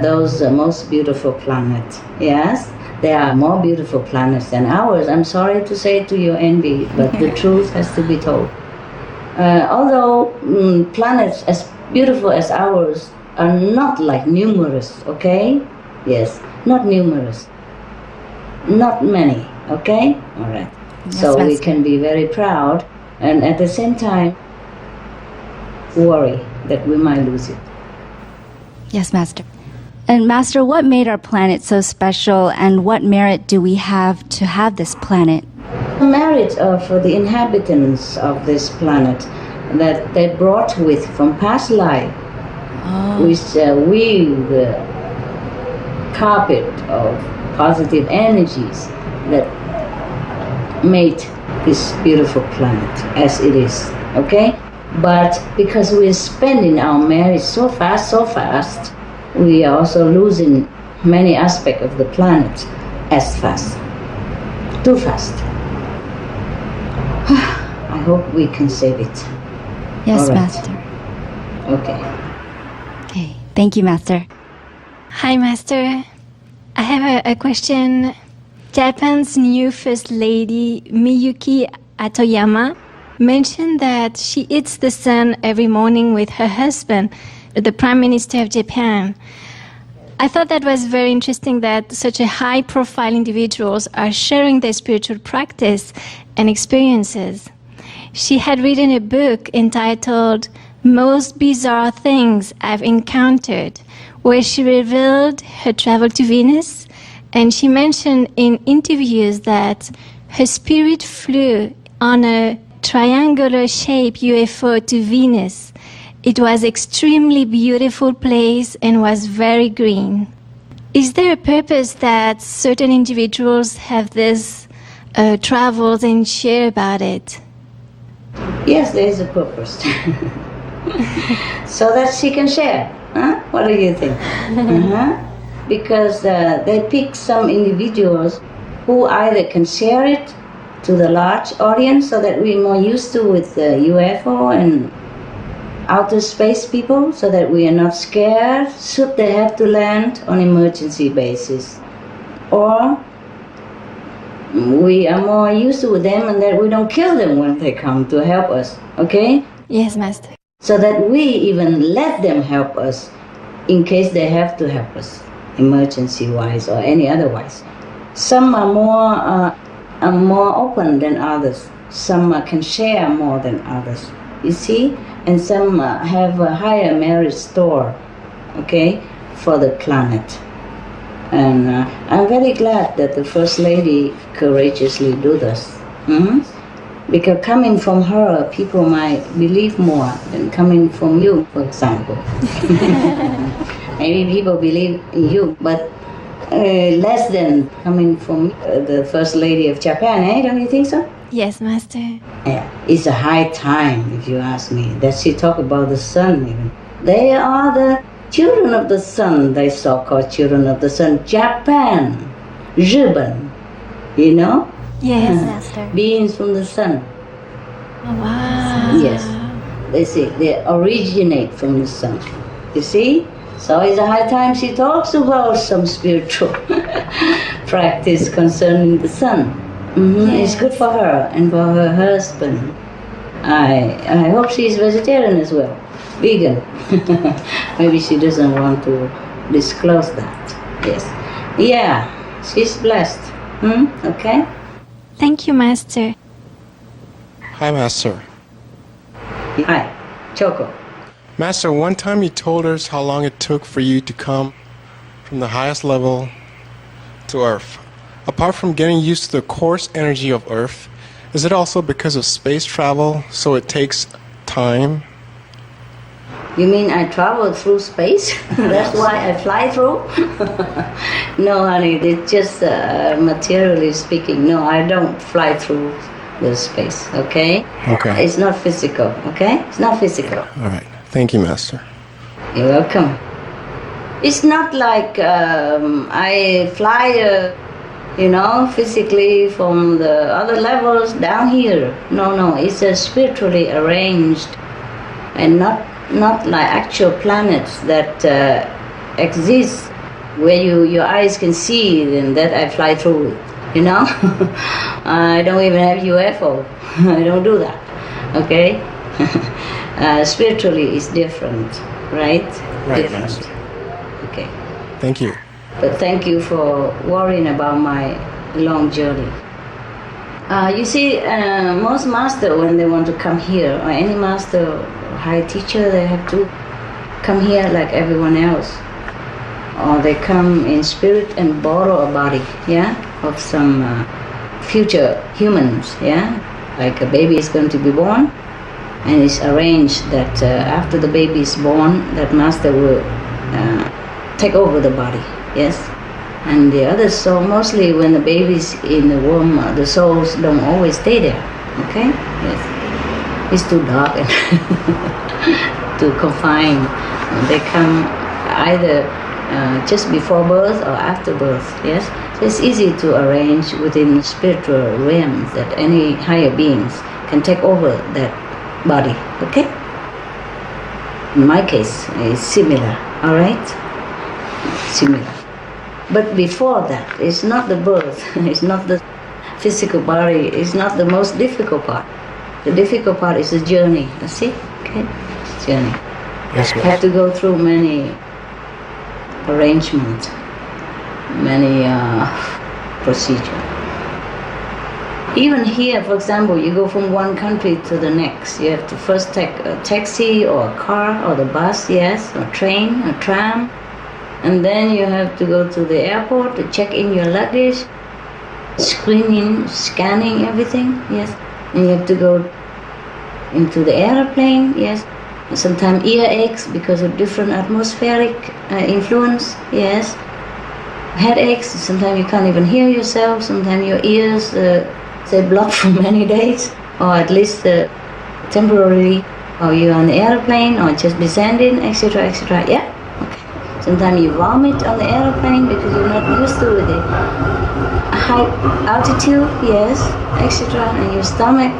those most beautiful planets, yes? There are more beautiful planets than ours. I'm sorry to say to your envy, but the truth has to be told. Although planets as beautiful as ours are not like numerous, okay? Yes, not numerous. Not many, okay? All right. Yes, So we Master. can be very proud and at the same time worry that we might lose it. Yes, Master. And Master, what made our planet so special, and what merit do we have to have this planet? The merit of the inhabitants of this planet that they brought with from past life, which weave the carpet of positive energies that made this beautiful planet as it is, okay? But because we're spending our marriage so fast, we are also losing many aspects of the planet as fast, too fast. hope we can save it. Yes, All right. Master. Okay. Okay. Thank you, Master. Hi, Master. I have a question. Japan's new First Lady, Miyuki Atoyama, mentioned that she eats the sun every morning with her husband, the Prime Minister of Japan. I thought that was very interesting that such a high-profile individuals are sharing their spiritual practice and experiences. She had written a book entitled Most Bizarre Things I've Encountered, where she revealed her travel to Venus, and she mentioned in interviews that her spirit flew on a triangular-shaped UFO to Venus. It was extremely beautiful place and was very green. Is there a purpose that certain individuals have this travels and share about it? Yes, there is a purpose. So that she can share. Huh? What do you think? Because they pick some individuals who either can share it to the large audience so that we're more used to with the UFO and outer space people, so that we are not scared should they have to land on emergency basis. Or we are more used to them and that we don't kill them when they come to help us, okay? Yes, Master. So that we even let them help us in case they have to help us, emergency-wise or any otherwise. Some are more open than others. Some can share more than others, you see? And some have a higher merit store, okay, for the planet. And I'm very glad that the First Lady courageously do this. Because coming from her, people might believe more than coming from you, for example. Maybe people believe in you, but less than coming from the First Lady of Japan, eh? Don't you think so? Yes, Master. Yeah, it's a high time, if you ask me, that she talk about the sun even. They are the children of the sun, they so-called children of the sun. Japan, Ribbon, you know? Yes, Master. Beings from the sun. Oh, wow. Yes. They say they originate from the sun. You see? So it's a high time she talks about some spiritual practice concerning the sun. It's good for her and for her husband. I hope she's vegetarian as well. Vegan. Maybe she doesn't want to disclose that. Yes. Yeah, she's blessed. Okay? Thank you, Master. Hi, Master. Hi, Choco. Master, one time you told us how long it took for you to come from the highest level to Earth. Apart from getting used to the coarse energy of Earth, is it also because of space travel, so it takes time? You mean I travel through space? That's why I fly through? No, honey, it's just materially speaking. No, I don't fly through the space, okay? Okay. It's not physical, okay? It's not physical. All right. Thank you, Master. You're welcome. It's not like I fly, physically from the other levels down here. No, it's spiritually arranged and not like actual planets that exist where your eyes can see and that I fly through, I don't even have UFO. I don't do that, okay? Spiritually it's different, right? Right, different. Master. Okay. Thank you. But thank you for worrying about my long journey. You see, most master, when they want to come here, or any master or high teacher, they have to come here like everyone else. Or they come in spirit and borrow a body, of some future humans, Like a baby is going to be born, and it's arranged that after the baby is born, that master will take over the body, yes? And the other soul, mostly when the baby's in the womb, the souls don't always stay there, okay? Yes. It's too dark and too confined. They come either just before birth or after birth, yes? So it's easy to arrange within spiritual realms that any higher beings can take over that body, okay? In my case, it's similar, all right? Similar. But before that, it's not the birth, it's not the physical body, it's not the most difficult part. The difficult part is the journey, you see? Okay? Journey. Yes, You have to go through many arrangements, many procedures. Even here, for example, you go from one country to the next. You have to first take a taxi or a car or the bus, yes, or train, or tram. And then you have to go to the airport to check in your luggage, screening, scanning everything, yes. And you have to go into the airplane, yes. Sometimes ear aches because of different atmospheric influence, yes. Headaches, sometimes you can't even hear yourself, sometimes your ears say blocked for many days, or at least temporarily, or you're on the airplane, or just descending, etc., etc., yeah? Okay. Sometimes you vomit on the airplane because you're not used to the high altitude, yes, etc., and your stomach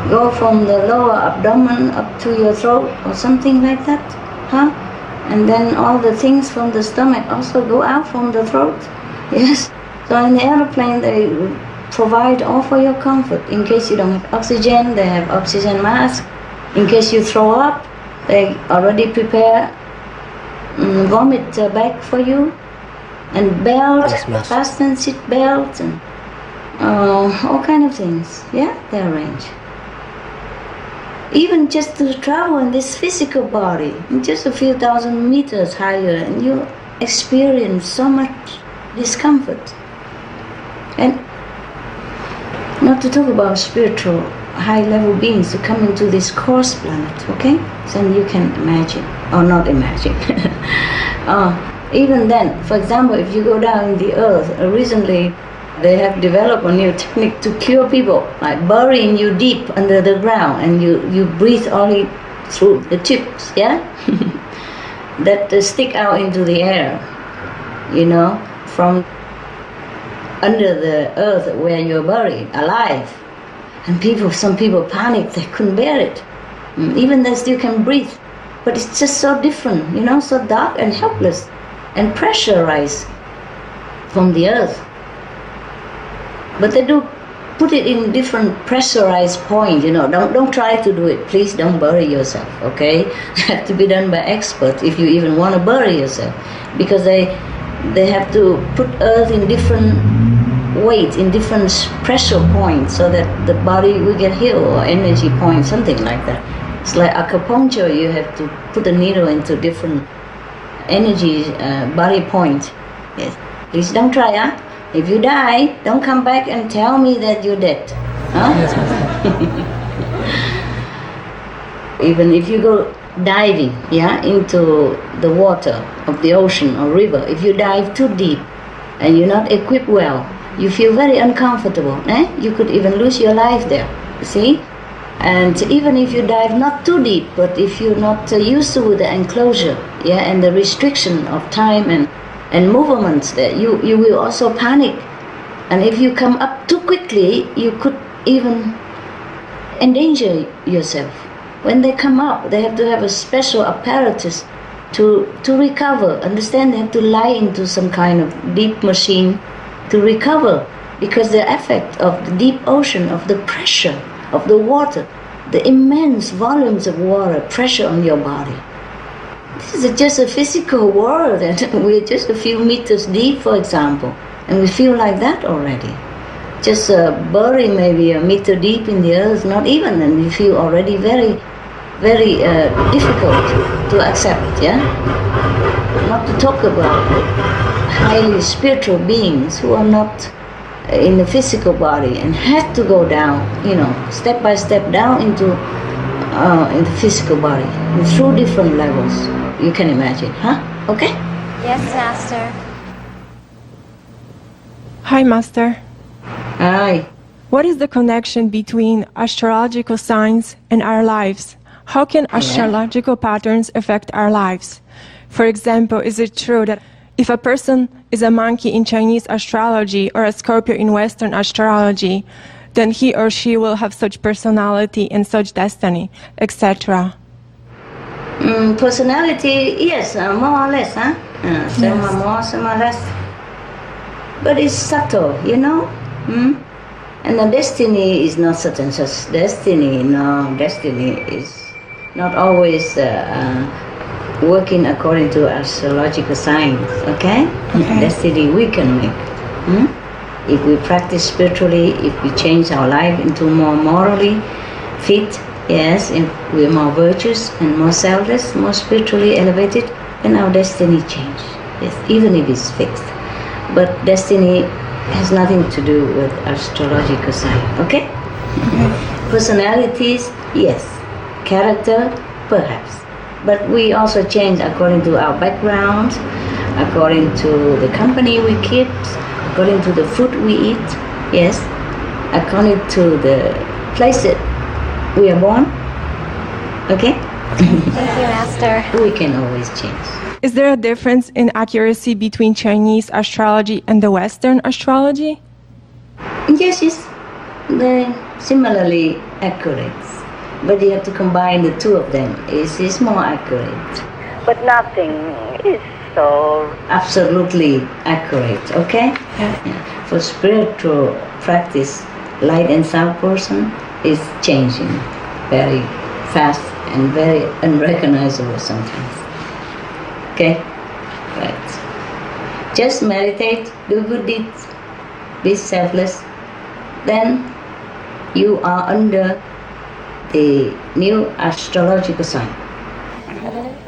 go from the lower abdomen up to your throat, or something like that, huh? And then all the things from the stomach also go out from the throat, yes? So in the airplane, they provide all for your comfort. In case you don't have oxygen, they have oxygen mask. In case you throw up, they already prepare vomit bag for you, and belt, fasten seat belt, and all kind of things. Yeah, they arrange. Even just to travel in this physical body, just a few thousand meters higher, and you experience so much discomfort. And not to talk about spiritual high-level beings to come into this coarse planet, okay? So you can imagine, or not imagine. Even then, for example, if you go down in the earth, recently they have developed a new technique to cure people, like burying you deep under the ground, and you breathe only through the tubes, yeah? That stick out into the air, you know, from under the earth where you're buried, alive. And some people panicked, they couldn't bear it. Even they still can breathe. But it's just so different, you know, so dark and helpless and pressurized from the earth. But they do put it in different pressurized points, you know. Don't try to do it. Please don't bury yourself, okay? It has to be done by experts if you even want to bury yourself. Because they have to put earth in different weight, in different pressure points, so that the body will get healed, or energy point, something like that. It's like acupuncture, you have to put a needle into different energy body point. Yes. Please don't try, huh? If you die, don't come back and tell me that you're dead. Huh? Yes, Even if you go diving, yeah, into the water of the ocean or river, if you dive too deep and you're not equipped well, you feel very uncomfortable. You could even lose your life there, see? And even if you dive not too deep, but if you're not used to the enclosure, yeah, and the restriction of time and movements there, you will also panic. And if you come up too quickly, you could even endanger yourself. When they come up, they have to have a special apparatus to recover. Understand? They have to lie into some kind of deep machine to recover, because the effect of the deep ocean, of the pressure of the water, the immense volumes of water, pressure on your body. This is just a physical world, and we're just a few meters deep, for example, and we feel like that already. Just bury maybe a meter deep in the earth, not even, and we feel already very, very difficult to accept, yeah? Not to talk about highly spiritual beings who are not in the physical body and have to go down, you know, step by step down into the physical body through different levels. You can imagine, huh? Okay? Yes, Master. Hi, Master. Hi. What is the connection between astrological signs and our lives? How can astrological patterns affect our lives? For example, is it true that if a person is a monkey in Chinese astrology or a Scorpio in Western astrology, then he or she will have such personality and such destiny, etc. Personality, yes, more or less, huh? Some are more, some are less. But it's subtle, you know? And the destiny is not such and such destiny. No, destiny is not always working according to astrological signs, okay? Destiny we can make. If we practice spiritually, if we change our life into more morally fit, yes, if we're more virtuous and more selfless, more spiritually elevated, then our destiny change. Yes, even if it's fixed. But destiny has nothing to do with astrological sign, okay? Personalities, yes. Character, perhaps. But we also change according to our background, according to the company we keep, according to the food we eat, yes, according to the place that we are born, okay? Thank you, Master. We can always change. Is there a difference in accuracy between Chinese astrology and the Western astrology? Yes, they're similarly accurate, but you have to combine the two of them. It's more accurate. But nothing is so absolutely accurate, okay? Yeah. For spiritual practice, light and sound person is changing very fast and very unrecognizable sometimes. Okay? Right. Just meditate, do good deeds, be selfless. Then you are under the new astrological sign.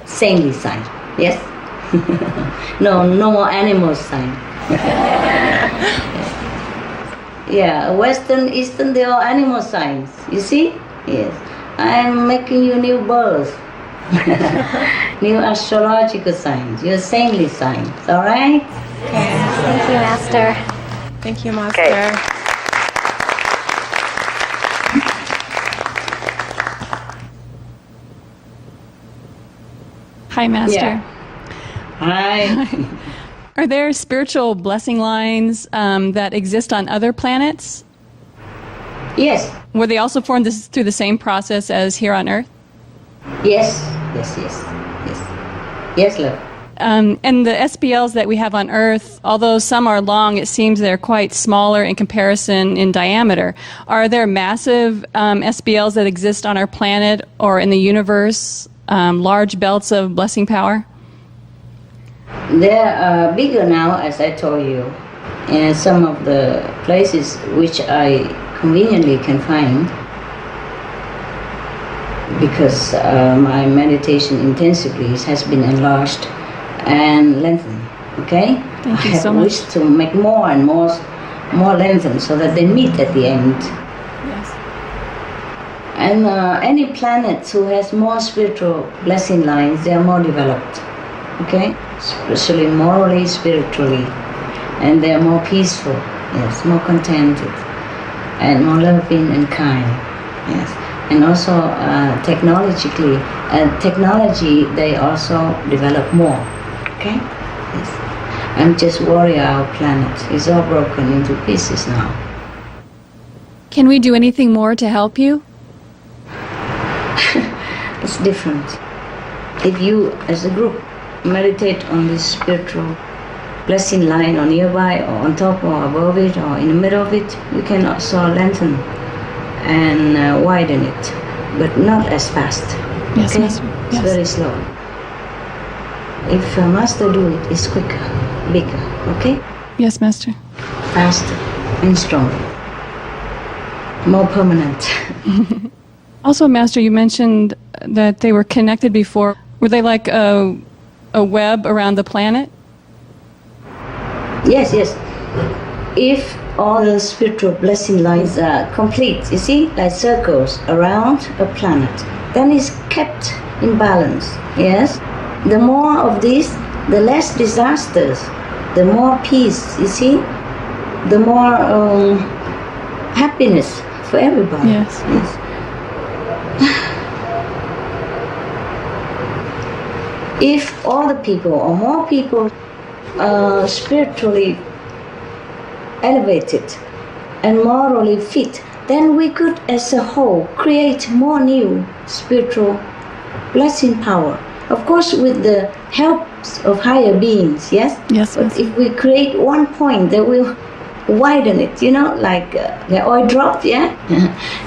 Saintly sign, yes? No more animal sign. Yeah, Western, Eastern, they are animal signs. You see? Yes. I'm making you new birth. New astrological signs. Your saintly signs. All right? Thank you, Master. Thank you, Master. Hi, Master. Yeah. Hi. Are there spiritual blessing lines that exist on other planets? Yes. Were they also formed through the same process as here on Earth? Yes, love. And the SBLs that we have on Earth, although some are long, it seems they're quite smaller in comparison in diameter. Are there massive SBLs that exist on our planet or in the universe, large belts of blessing power? They're bigger now, as I told you, and some of the places which I conveniently can find because my meditation intensively has been enlarged and lengthened. Okay? Thank you I so much. wish to make more and more lengthened so that they meet at the end. Yes. And any planet who has more spiritual blessing lines, they are more developed. Okay? Especially morally, spiritually. And they are more peaceful, yes, more contented, and more loving and kind, yes. And also technology, they also develop more, okay? Yes. I'm just worried our planet is all broken into pieces now. Can we do anything more to help you? It's different. If you, as a group, meditate on this spiritual blessing line or nearby or on top or above it or in the middle of it, you can also lengthen and widen it, but not as fast. Yes, okay? Master. It's Yes. very slow. If a master do it, it's quicker, bigger, okay? Yes, Master. Faster and stronger. More permanent. Also, Master, you mentioned that they were connected before. Were they like a web around the planet? Yes. If all the spiritual blessing lines are complete, you see, like circles around a planet, then it's kept in balance, yes? The more of this, the less disasters, the more peace, you see? The more happiness for everybody. Yes. If all the people or more people spiritually elevated and morally fit, then we could, as a whole, create more new spiritual blessing power. Of course, with the help of higher beings, yes? Yes. But if we create one point, that will widen it, like the oil drop, yeah?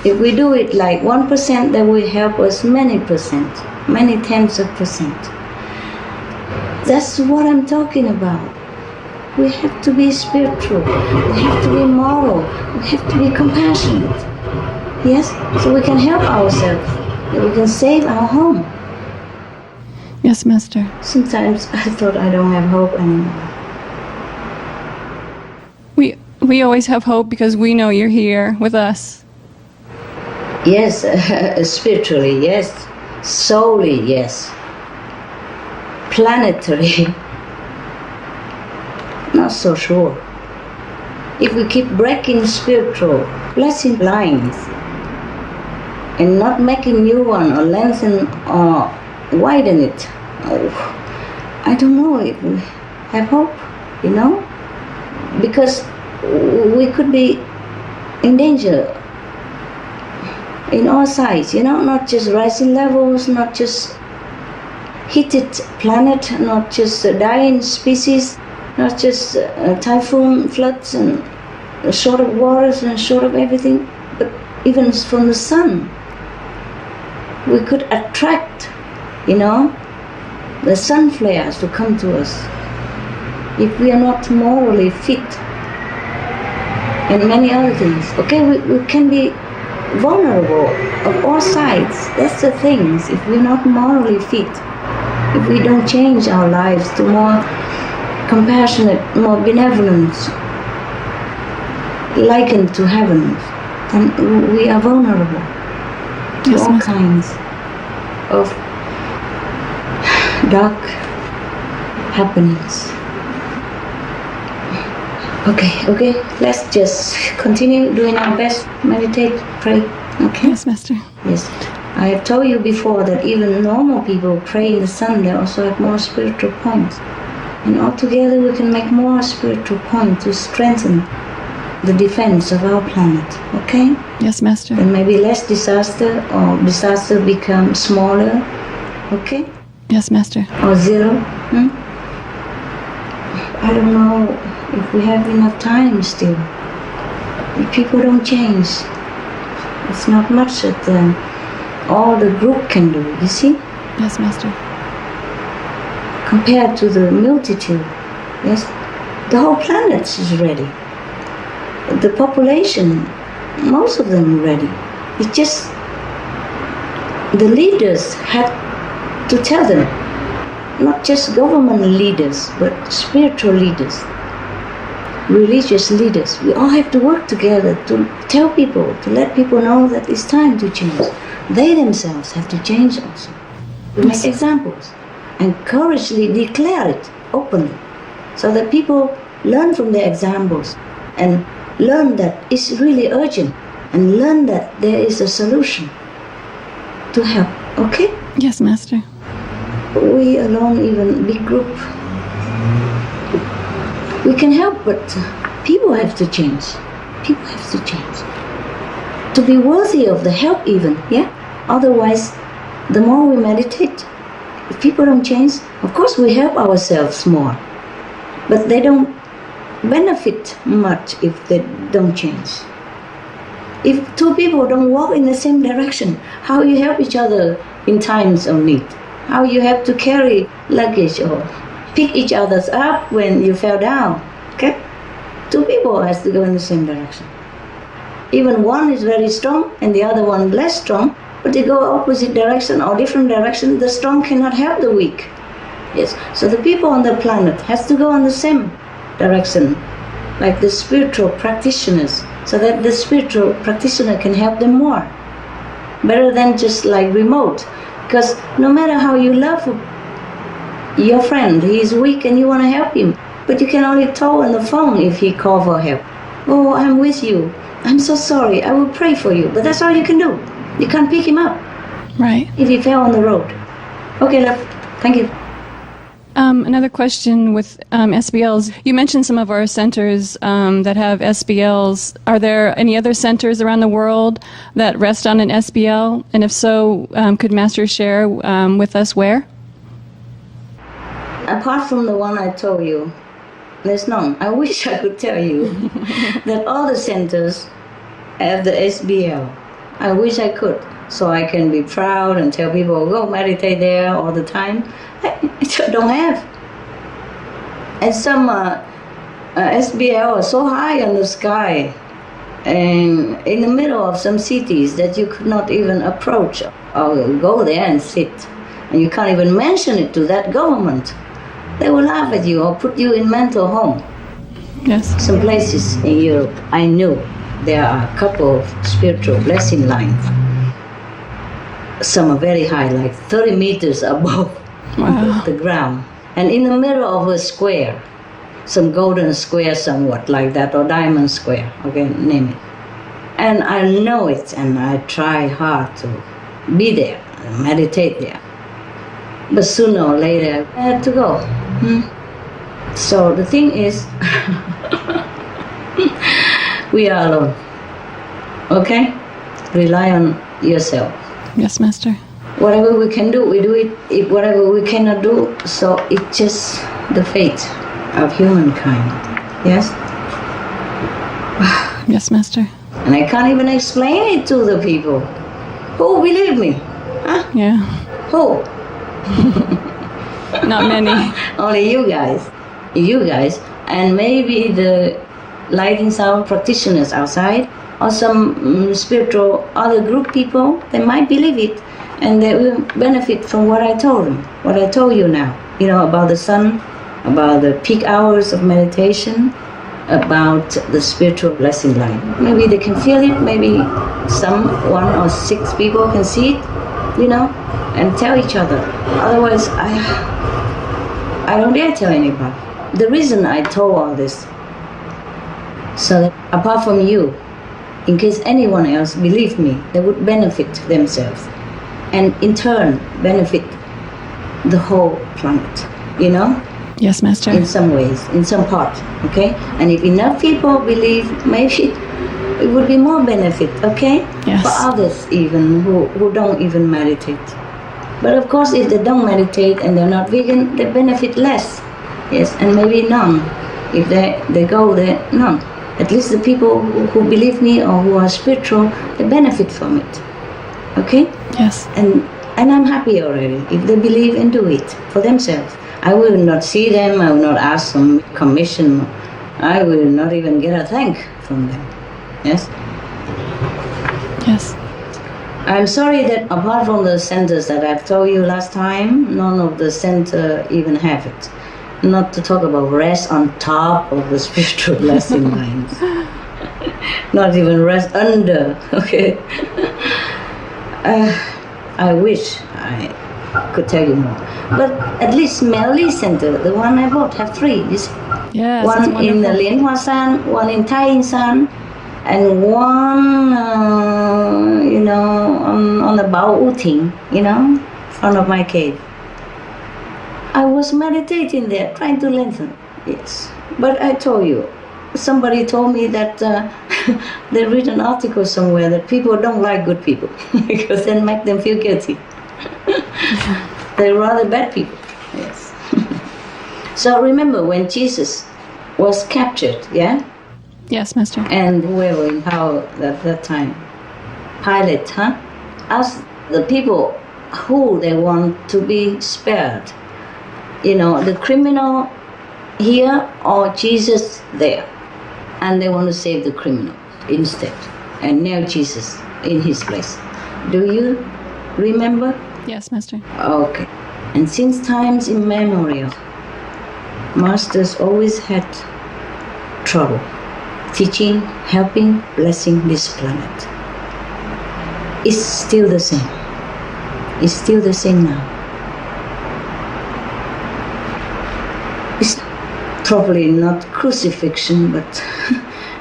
If we do it like 1%, that will help us many percent, many tens of percent. That's what I'm talking about. We have to be spiritual, we have to be moral, we have to be compassionate, yes? So we can help ourselves, we can save our home. Yes, Master. Sometimes I thought I don't have hope anymore. We always have hope because we know you're here with us. Yes, spiritually, yes. Soully, yes. Planetary, not so sure. If we keep breaking spiritual blessing lines and not making new one or lengthen or widen it, I don't know if we have hope, because we could be in danger in all sides, not just rising levels, not just heated planet, not just dying species, not just typhoon, floods, and short of waters and short of everything, but even from the sun. We could attract, the sun flares to come to us if we are not morally fit, and many other things. Okay, we can be vulnerable of all sides. That's the things. If we're not morally fit, if we don't change our lives to more compassionate, more benevolence, likened to heaven, then we are vulnerable to all kinds of dark happenings. Okay, let's just continue doing our best, meditate, pray, okay? Yes, Master. Yes. I have told you before that even normal people pray in the sun, they also have more spiritual points. And all together we can make more spiritual points to strengthen the defense of our planet, okay? Yes, Master. And maybe less disaster, or disaster become smaller, okay? Yes, Master. Or zero. I don't know if we have enough time still. If people don't change, it's not much that all the group can do, you see? Yes, Master. Compared to the multitude, yes, the whole planet is ready. The population, most of them are ready. It's just the leaders had to tell them, not just government leaders, but spiritual leaders, religious leaders. We all have to work together to tell people, to let people know that it's time to change. They themselves have to change also. We make examples and courageously declare it openly, so that people learn from their examples and learn that it's really urgent, and learn that there is a solution to help, okay? Yes, Master. We alone, even big group, we can help, but people have to change. People have to change. To be worthy of the help even, yeah? Otherwise, the more we meditate, if people don't change, of course we help ourselves more, but they don't benefit much if they don't change. If two people don't walk in the same direction, how you help each other in times of need? How you have to carry luggage or pick each other's up when you fell down, okay? Two people has to go in the same direction. Even one is very strong and the other one less strong, but they go opposite direction or different direction, the strong cannot help the weak. Yes, so the people on the planet has to go on the same direction, like the spiritual practitioners, so that the spiritual practitioner can help them more, better than just like remote. Because no matter how you love your friend, he is weak and you want to help him, but you can only talk on the phone if he calls for help. Oh, I'm with you. I'm so sorry. I will pray for you. But that's all you can do. You can't pick him up. Right. If he fell on the road. Okay, love. Thank you. Another question with SBLs. You mentioned some of our centers that have SBLs. Are there any other centers around the world that rest on an SBL? And if so, could Master share with us where? Apart from the one I told you, there's none. I wish I could tell you that all the centers have the SBL. I wish I could, so I can be proud and tell people, go meditate there all the time. I don't have. And some SBL are so high on the sky and in the middle of some cities that you could not even approach or go there and sit. And you can't even mention it to that government. They will laugh at you or put you in mental home. Yes. Some places in Europe, I knew there are a couple of spiritual blessing lines. Some are very high, like 30 meters above the ground. And in the middle of a square, some golden square somewhat like that, or diamond square, okay, name it. And I know it, and I try hard to be there and meditate there. But sooner or later, I had to go. So the thing is, we are alone. Okay? Rely on yourself. Yes, Master. Whatever we can do, we do it. If whatever we cannot do, so it's just the fate of humankind. Yes? Yes, Master. And I can't even explain it to the people. Who believe me? Huh? Yeah. Who? Not many. Only you guys. You guys. And maybe the light and sound practitioners outside, or some spiritual other group people, they might believe it. And they will benefit from what I told them, what I told you now. You know, about the sun, about the peak hours of meditation, about the spiritual blessing line. Maybe they can feel it, maybe 1 or 6 people can see it, you know, and tell each other. Otherwise, I don't dare tell anybody. The reason I told all this, so that apart from you, in case anyone else believed me, they would benefit themselves. And in turn, benefit the whole planet, you know? Yes, Master. In some ways, in some part, okay? And if enough people believe, maybe it would be more benefit, okay? Yes. For others even, who don't even meditate. But of course, if they don't meditate and they're not vegan, they benefit less. Yes, and maybe none. If they go there, none. At least the people who believe me or who are spiritual, they benefit from it. Okay? Yes. And I'm happy already if they believe and do it for themselves. I will not see them, I will not ask some commission, I will not even get a thank from them. Yes? Yes. I'm sorry that apart from the centers that I've told you last time, none of the center even have it. Not to talk about rest on top of the spiritual blessing lines. Not even rest under, okay? I wish I could tell you more. But at least Melody Center, the one I bought, have 3. Yes, one in the Lien Hoa San, one in Tai In San, and one, you know, on the Bao U Ting, you know, in front of my cave. I was meditating there, trying to lengthen. Yes. But I told you, somebody told me that they read an article somewhere that people don't like good people because they make them feel guilty. They're rather bad people. Yes. So remember when Jesus was captured, yeah? Yes, Master. And whoever in power at that time, Pilate, asked the people who they want to be spared. You know, the criminal here or Jesus there. And they want to save the criminal instead and nail Jesus in his place. Do you remember? Yes, Master. Okay. And since times immemorial, masters always had trouble teaching, helping, blessing this planet. It's still the same. It's still the same now. It's probably not crucifixion, but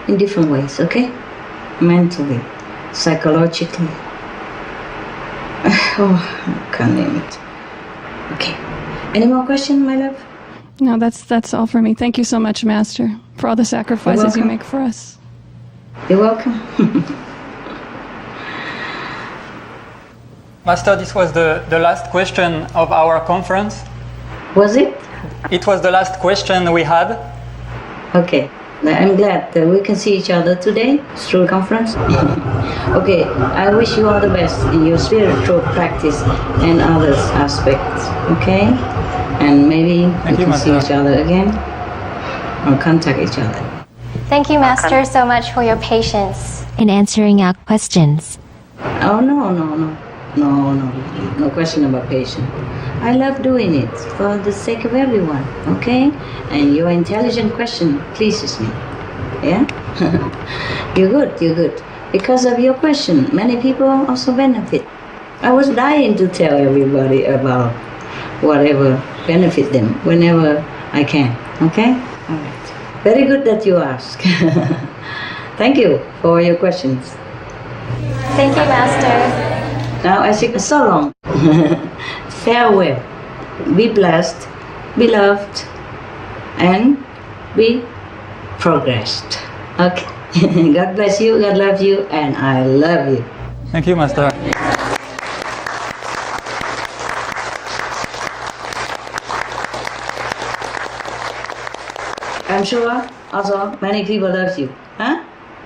in different ways, okay? Mentally, psychologically. Oh, I can't name it. Okay. Any more questions, my love? No, that's all for me. Thank you so much, Master, for all the sacrifices you make for us. You're welcome. Master, this was the last question of our conference. Was it? It was the last question we had. Okay. I'm glad that we can see each other today through conference. Okay, I wish you all the best in your spiritual practice and other aspects, okay? And maybe we can see each other again or contact each other. Thank you, Master, so much for your patience in answering our questions. Oh, no question about patience. I love doing it for the sake of everyone, okay? And your intelligent question pleases me, yeah? You're good. Because of your question, many people also benefit. I was dying to tell everybody about whatever benefit them whenever I can, okay? All right. Very good that you ask. Thank you for your questions. Thank you, Master. Now I say so long. Farewell. Be blessed, be loved, and be progressed. Okay. God bless you, God love you, and I love you. Thank you, Master. I'm sure also many people love you. Huh?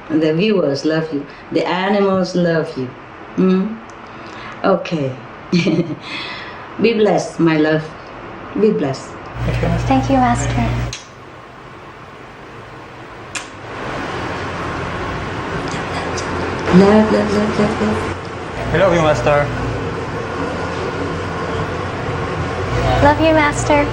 And the viewers love you. The animals love you. Okay. Be blessed, my love. Be blessed. Thank you, Master. Love. We love you, Master. Love you, Master.